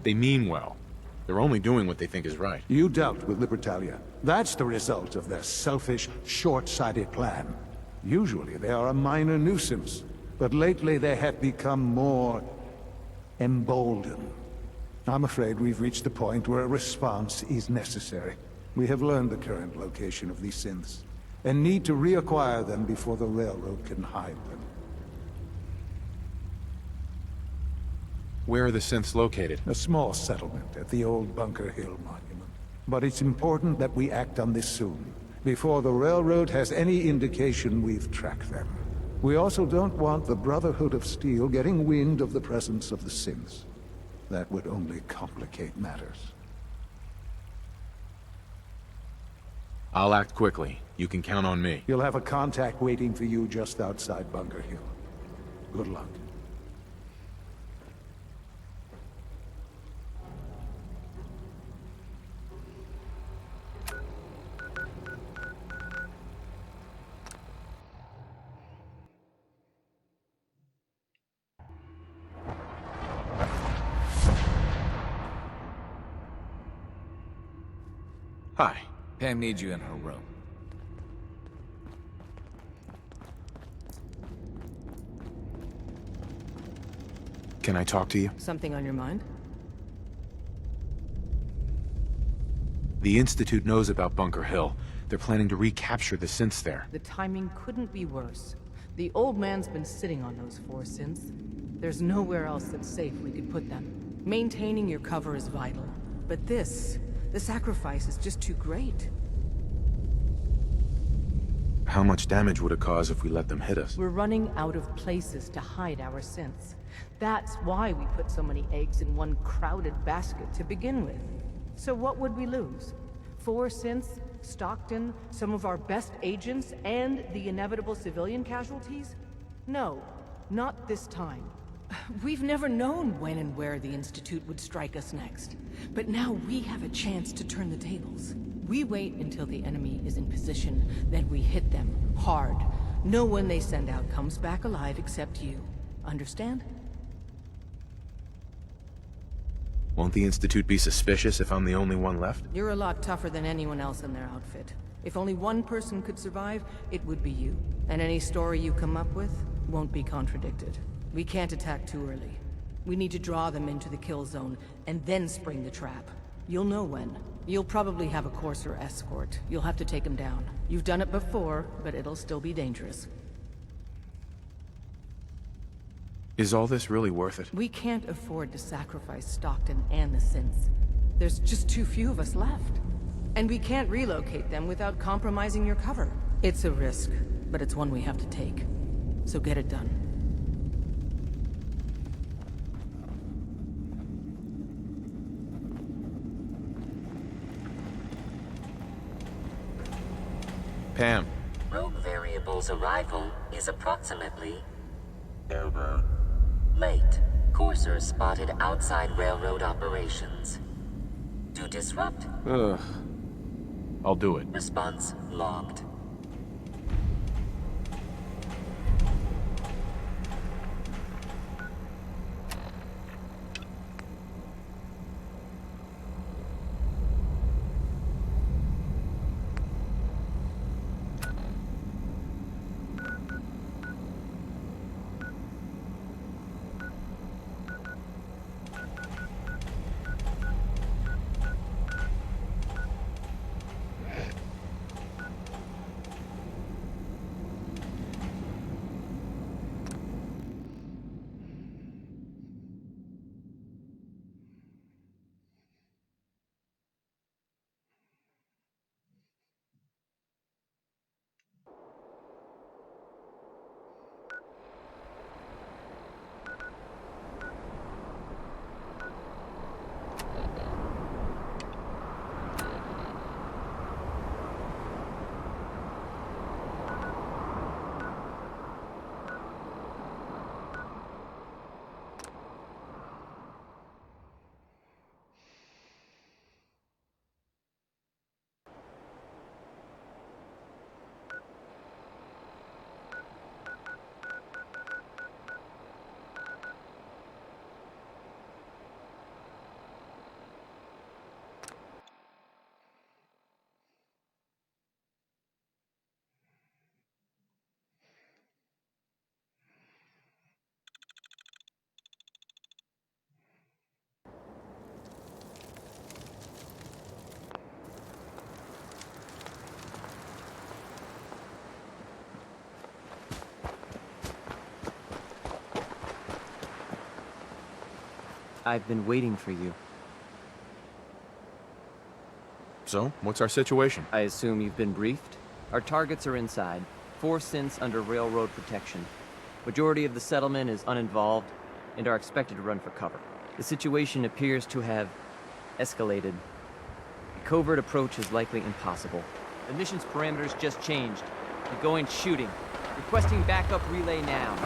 They mean well. They're only doing what they think is right. You dealt with Libertalia. That's the result of their selfish, short-sighted plan. Usually they are a minor nuisance, but lately they have become more emboldened. I'm afraid we've reached the point where a response is necessary. We have learned the current location of these synths, and need to reacquire them before the Railroad can hide them. Where are the synths located? A small settlement at the old Bunker Hill monument. But it's important that we act on this soon, before the Railroad has any indication we've tracked them. We also don't want the Brotherhood of Steel getting wind of the presence of the synths. That would only complicate matters. I'll act quickly. You can count on me. You'll have a contact waiting for you just outside Bunker Hill. Good luck. Hi. Pam needs you in her room. Can I talk to you? Something on your mind? The Institute knows about Bunker Hill. They're planning to recapture the synths there. The timing couldn't be worse. The old man's been sitting on those 4 synths. There's nowhere else that's safe we could put them. Maintaining your cover is vital. But the sacrifice is just too great. How much damage would it cause if we let them hit us? We're running out of places to hide our synths. That's why we put so many eggs in one crowded basket to begin with. So what would we lose? 4 synths, Stockton, some of our best agents, and the inevitable civilian casualties? No, not this time. We've never known when and where the Institute would strike us next. But now we have a chance to turn the tables. We wait until the enemy is in position, then we hit them hard. No one they send out comes back alive except you. Understand? Won't the Institute be suspicious if I'm the only one left? You're a lot tougher than anyone else in their outfit. If only one person could survive, it would be you. And any story you come up with won't be contradicted. We can't attack too early. We need to draw them into the kill zone, and then spring the trap. You'll know when. You'll probably have a Courser escort. You'll have to take them down. You've done it before, but it'll still be dangerous. Is all this really worth it? We can't afford to sacrifice Stockton and the synths. There's just too few of us left. And we can't relocate them without compromising your cover. It's a risk, but it's one we have to take. So get it done. Pam. Rogue Variable's arrival is approximately... late. Coursers spotted outside railroad operations. To disrupt... Ugh. I'll do it. Response logged. I've been waiting for you. So, what's our situation? I assume you've been briefed? Our targets are inside. 4 synths under railroad protection. Majority of the settlement is uninvolved and are expected to run for cover. The situation appears to have escalated. A covert approach is likely impossible. The mission's parameters just changed. We're going shooting. Requesting backup relay now.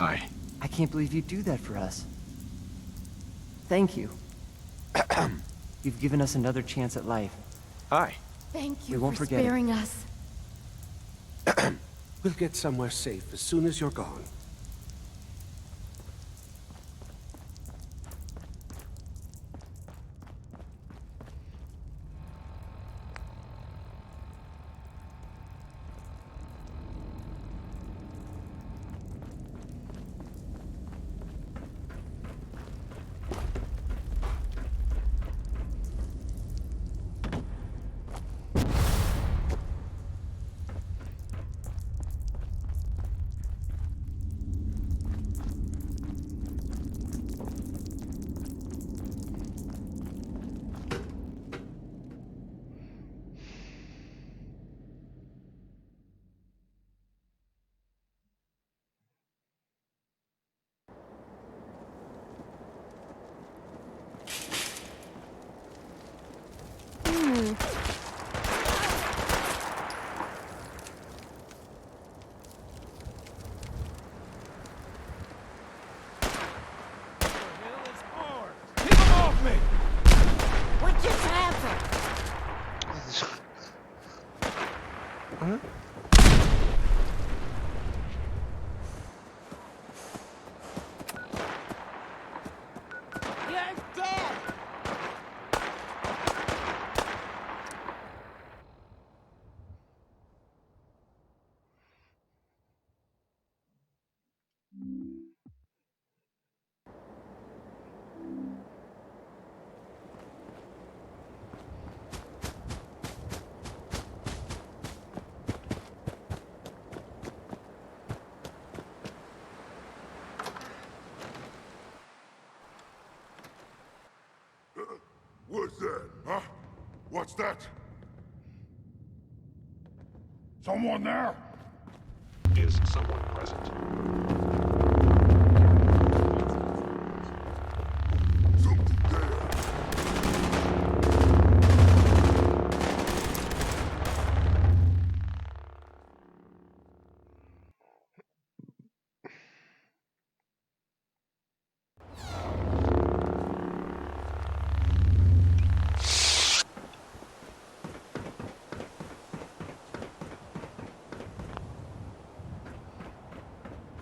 Hi. I can't believe you'd do that for us. Thank you. You've given us another chance at life. Hi. Thank We you won't for forget it. sparing us. We'll get somewhere safe as soon as you're gone. You're dead! What's that, huh? What's that? Someone there? Is someone present?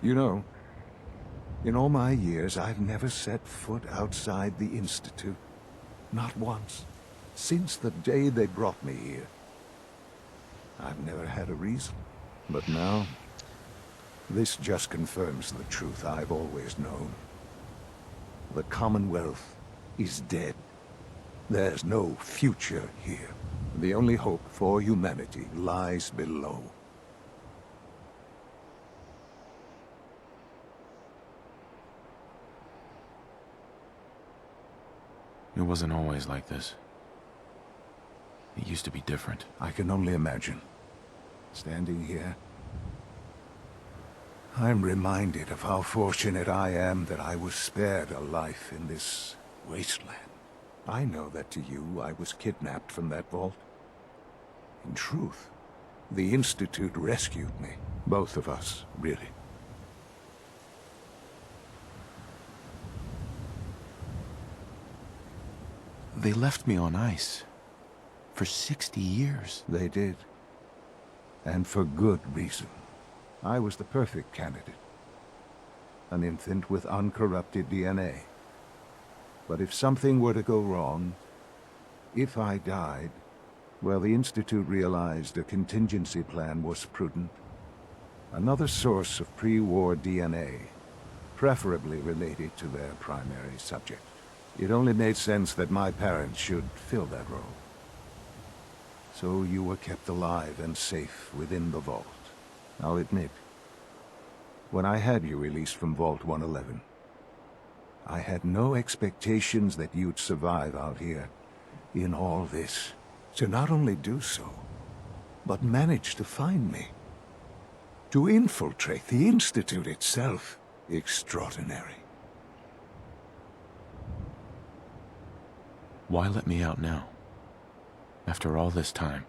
You know, in all my years, I've never set foot outside the Institute. Not once. Since the day they brought me here. I've never had a reason. But now, this just confirms the truth I've always known. The Commonwealth is dead. There's no future here. The only hope for humanity lies below. It wasn't always like this. It used to be different. I can only imagine. Standing here, I'm reminded of how fortunate I am that I was spared a life in this wasteland. I know that to you, I was kidnapped from that vault. In truth, the Institute rescued me. Both of us, really. They left me on ice. For 60 years. They did. And for good reason. I was the perfect candidate. An infant with uncorrupted DNA. But if something were to go wrong, if I died, well, the Institute realized a contingency plan was prudent. Another source of pre-war DNA, preferably related to their primary subject. It only made sense that my parents should fill that role. So you were kept alive and safe within the vault. I'll admit, when I had you released from Vault 111, I had no expectations that you'd survive out here in all this. To not only do so, but manage to find me. To infiltrate the Institute itself. Extraordinary. Why let me out now? After all this time?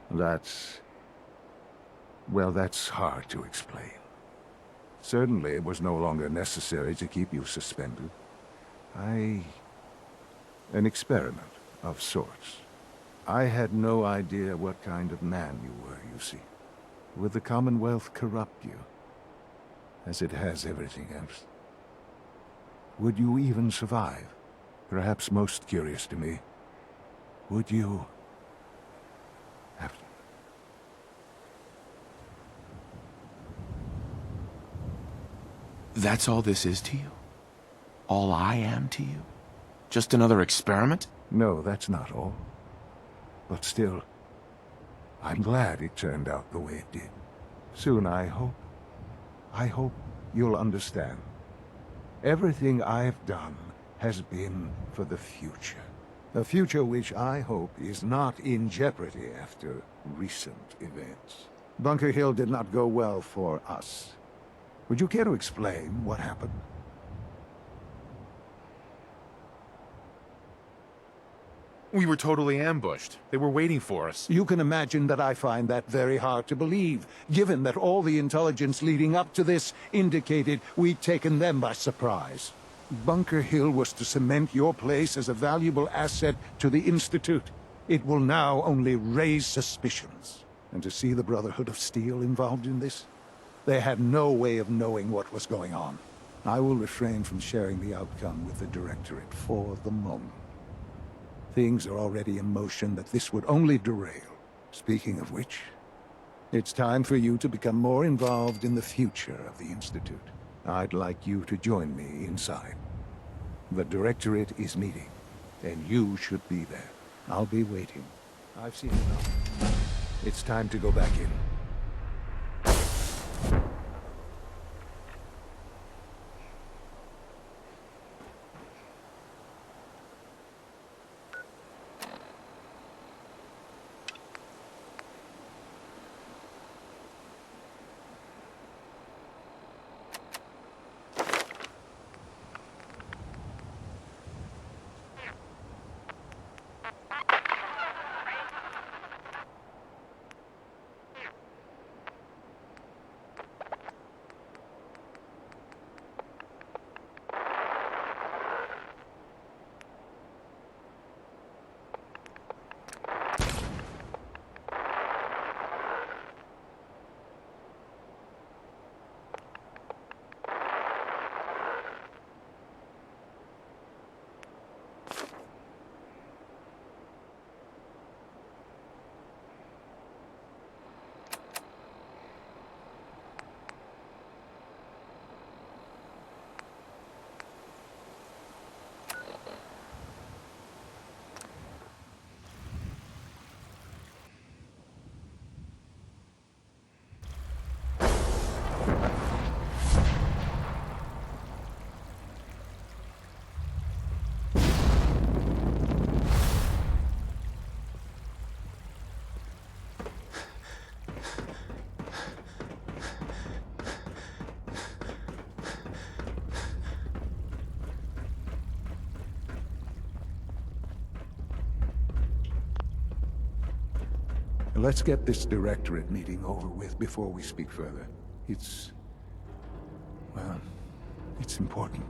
Well, that's hard to explain. Certainly it was no longer necessary to keep you suspended. An experiment of sorts. I had no idea what kind of man you were, you see. Would the Commonwealth corrupt you? As it has everything else? Would you even survive? Perhaps most curious to me, would you have to? That's all this is to you? All I am to you? Just another experiment? No, that's not all. But still, I'm glad it turned out the way it did. Soon, I hope you'll understand. Everything I've done has been for the future. A future which I hope is not in jeopardy after recent events. Bunker Hill did not go well for us. Would you care to explain what happened? We were totally ambushed. They were waiting for us. You can imagine that I find that very hard to believe, given that all the intelligence leading up to this indicated we'd taken them by surprise. Bunker Hill was to cement your place as a valuable asset to the Institute. It will now only raise suspicions. And to see the Brotherhood of Steel involved in this? They had no way of knowing what was going on. I will refrain from sharing the outcome with the Directorate for the moment. Things are already in motion that this would only derail. Speaking of which, it's time for you to become more involved in the future of the Institute. I'd like you to join me inside. The Directorate is meeting, and you should be there. I'll be waiting. I've seen enough. It's time to go back in. Let's get this Directorate meeting over with before we speak further. Well, it's important.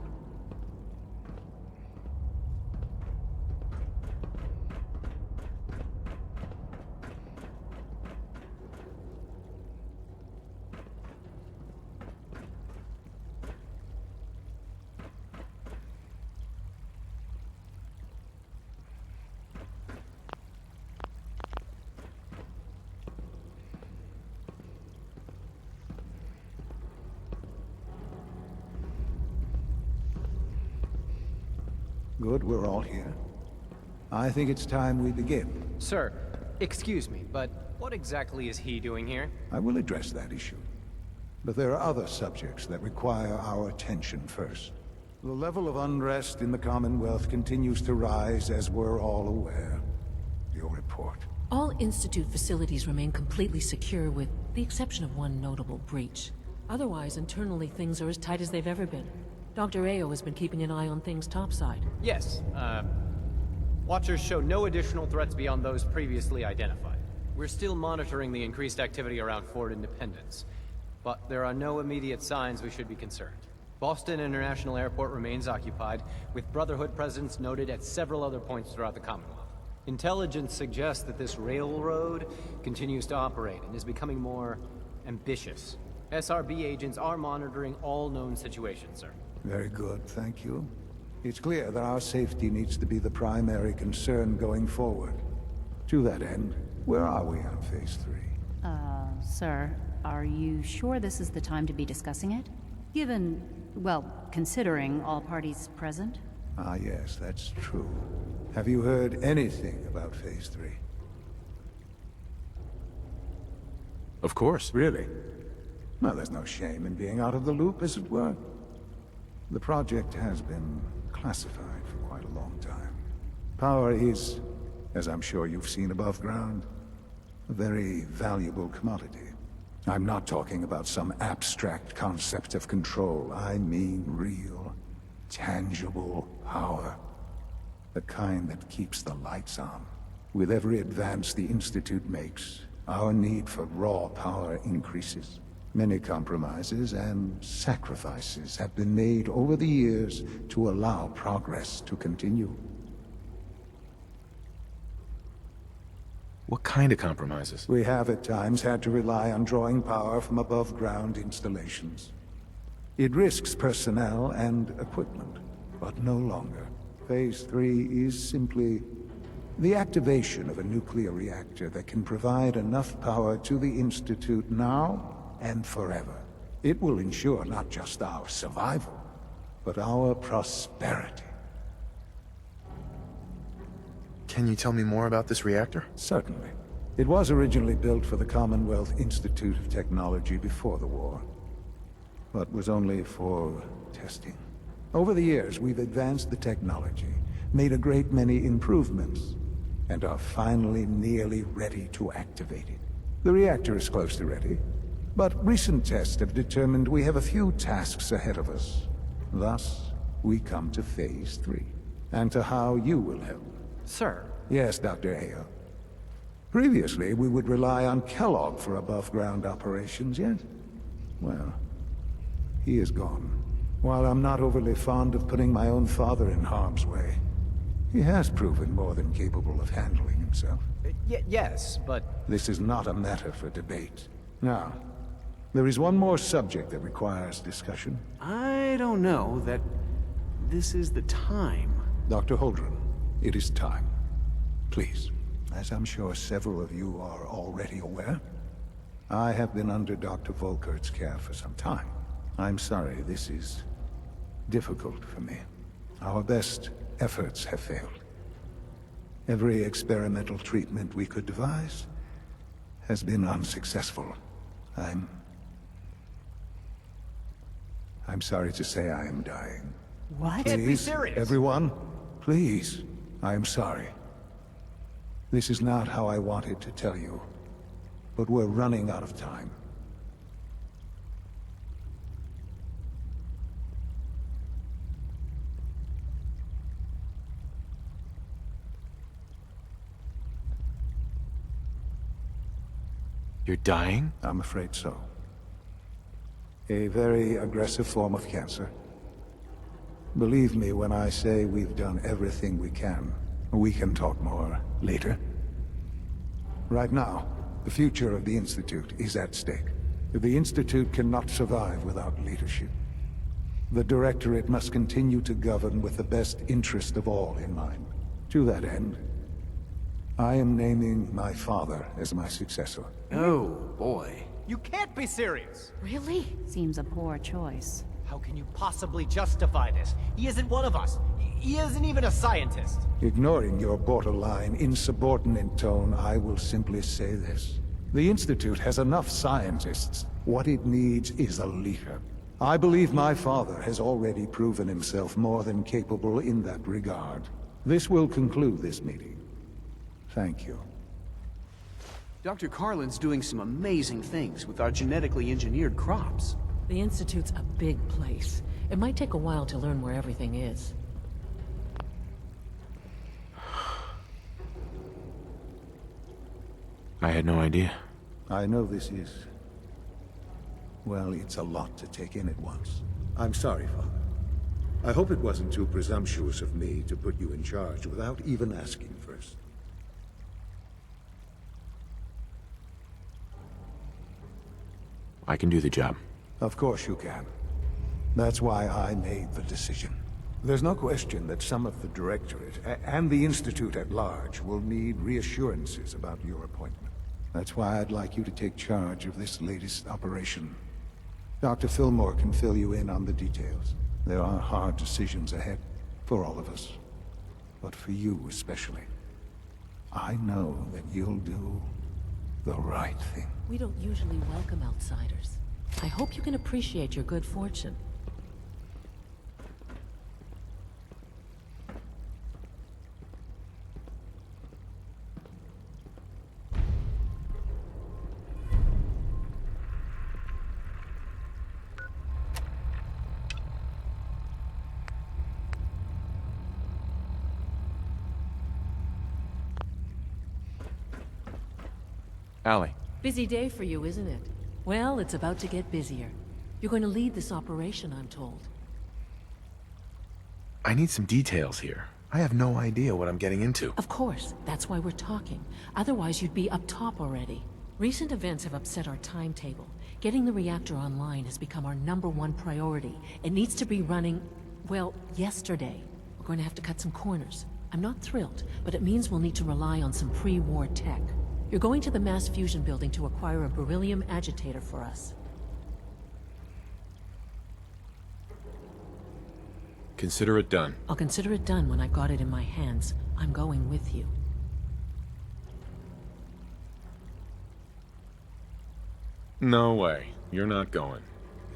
Good, we're all here. I think it's time we begin. Sir, excuse me, but what exactly is he doing here? I will address that issue. But there are other subjects that require our attention first. The level of unrest in the Commonwealth continues to rise, as we're all aware. Your report. All Institute facilities remain completely secure with the exception of one notable breach. Otherwise, internally, things are as tight as they've ever been. Dr. Ayo has been keeping an eye on things topside. Yes, Watchers show no additional threats beyond those previously identified. We're still monitoring the increased activity around Fort Independence, but there are no immediate signs we should be concerned. Boston International Airport remains occupied, with Brotherhood presence noted at several other points throughout the Commonwealth. Intelligence suggests that this railroad continues to operate and is becoming more ambitious. SRB agents are monitoring all known situations, sir. Very good, thank you. It's clear that our safety needs to be the primary concern going forward. To that end, where are we on Phase 3? Sir, are you sure this is the time to be discussing it? Given, well, considering all parties present? Ah, yes, that's true. Have you heard anything about Phase 3? Of course. Really? Well, there's no shame in being out of the loop, as it were. The project has been classified for quite a long time. Power is, as I'm sure you've seen above ground, a very valuable commodity. I'm not talking about some abstract concept of control. I mean real, tangible power. The kind that keeps the lights on. With every advance the Institute makes, our need for raw power increases. Many compromises and sacrifices have been made over the years to allow progress to continue. What kind of compromises? We have at times had to rely on drawing power from above-ground installations. It risks personnel and equipment, but no longer. Phase 3 is simply the activation of a nuclear reactor that can provide enough power to the Institute now and forever. It will ensure not just our survival, but our prosperity. Can you tell me more about this reactor? Certainly. It was originally built for the Commonwealth Institute of Technology before the war, but was only for testing. Over the years, we've advanced the technology, made a great many improvements, and are finally nearly ready to activate it. The reactor is close to ready, but recent tests have determined we have a few tasks ahead of us. Thus, we come to Phase 3, and to how you will help. Sir? Yes, Dr. Ayo. Previously, we would rely on Kellogg for above-ground operations, yet, well, he is gone. While I'm not overly fond of putting my own father in harm's way, he has proven more than capable of handling himself. Yes, but... This is not a matter for debate. Now, there is one more subject that requires discussion. I don't know that this is the time. Dr. Holdren, it is time. Please, as I'm sure several of you are already aware, I have been under Dr. Volkert's care for some time. I'm sorry this is difficult for me. Our best efforts have failed. Every experimental treatment we could devise has been unsuccessful. I'm sorry to say I am dying. What? Can't be Please, serious. everyone, please, I am sorry. This is not how I wanted to tell you, but we're running out of time. You're dying? I'm afraid so. A very aggressive form of cancer. Believe me when I say we've done everything we can. We can talk more later. Right now, the future of the Institute is at stake. The Institute cannot survive without leadership. The Directorate must continue to govern with the best interest of all in mind. To that end, I am naming my father as my successor. Oh, boy. You can't be serious! Really? Seems a poor choice. How can you possibly justify this? He isn't one of us. He isn't even a scientist. Ignoring your borderline, insubordinate tone, I will simply say this. The Institute has enough scientists. What it needs is a leader. I believe my father has already proven himself more than capable in that regard. This will conclude this meeting. Thank you. Dr. Carlin's doing some amazing things with our genetically engineered crops. The Institute's a big place. It might take a while to learn where everything is. I had no idea. I know this is... well, it's a lot to take in at once. I'm sorry, Father. I hope it wasn't too presumptuous of me to put you in charge without even asking first. I can do the job. Of course you can. That's why I made the decision. There's no question that some of the Directorate, and the Institute at large, will need reassurances about your appointment. That's why I'd like you to take charge of this latest operation. Dr. Fillmore can fill you in on the details. There are hard decisions ahead, for all of us. But for you especially. I know that you'll do the right thing. We don't usually welcome outsiders. I hope you can appreciate your good fortune. Allie. Busy day for you, isn't it? Well, it's about to get busier. You're going to lead this operation, I'm told. I need some details here. I have no idea what I'm getting into. Of course, that's why we're talking. Otherwise, you'd be up top already. Recent events have upset our timetable. Getting the reactor online has become our #1 priority. It needs to be running, well, yesterday. We're going to have to cut some corners. I'm not thrilled, but it means we'll need to rely on some pre-war tech. You're going to the mass fusion building to acquire a beryllium agitator for us. Consider it done. I'll consider it done when I've got it in my hands. I'm going with you. No way. You're not going.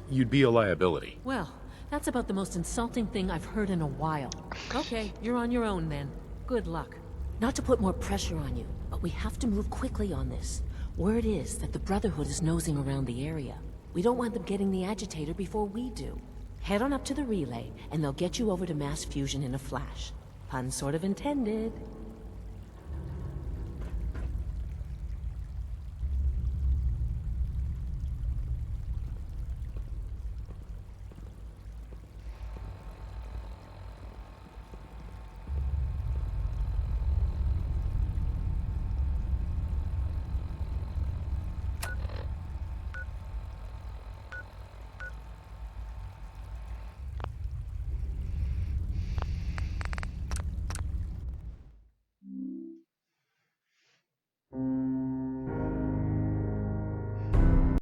You'd be a liability. Well, that's about the most insulting thing I've heard in a while. Okay, you're on your own then. Good luck. Not to put more pressure on you, but we have to move quickly on this. Word is that the Brotherhood is nosing around the area. We don't want them getting the agitator before we do. Head on up to the relay, and they'll get you over to mass fusion in a flash. Pun sort of intended.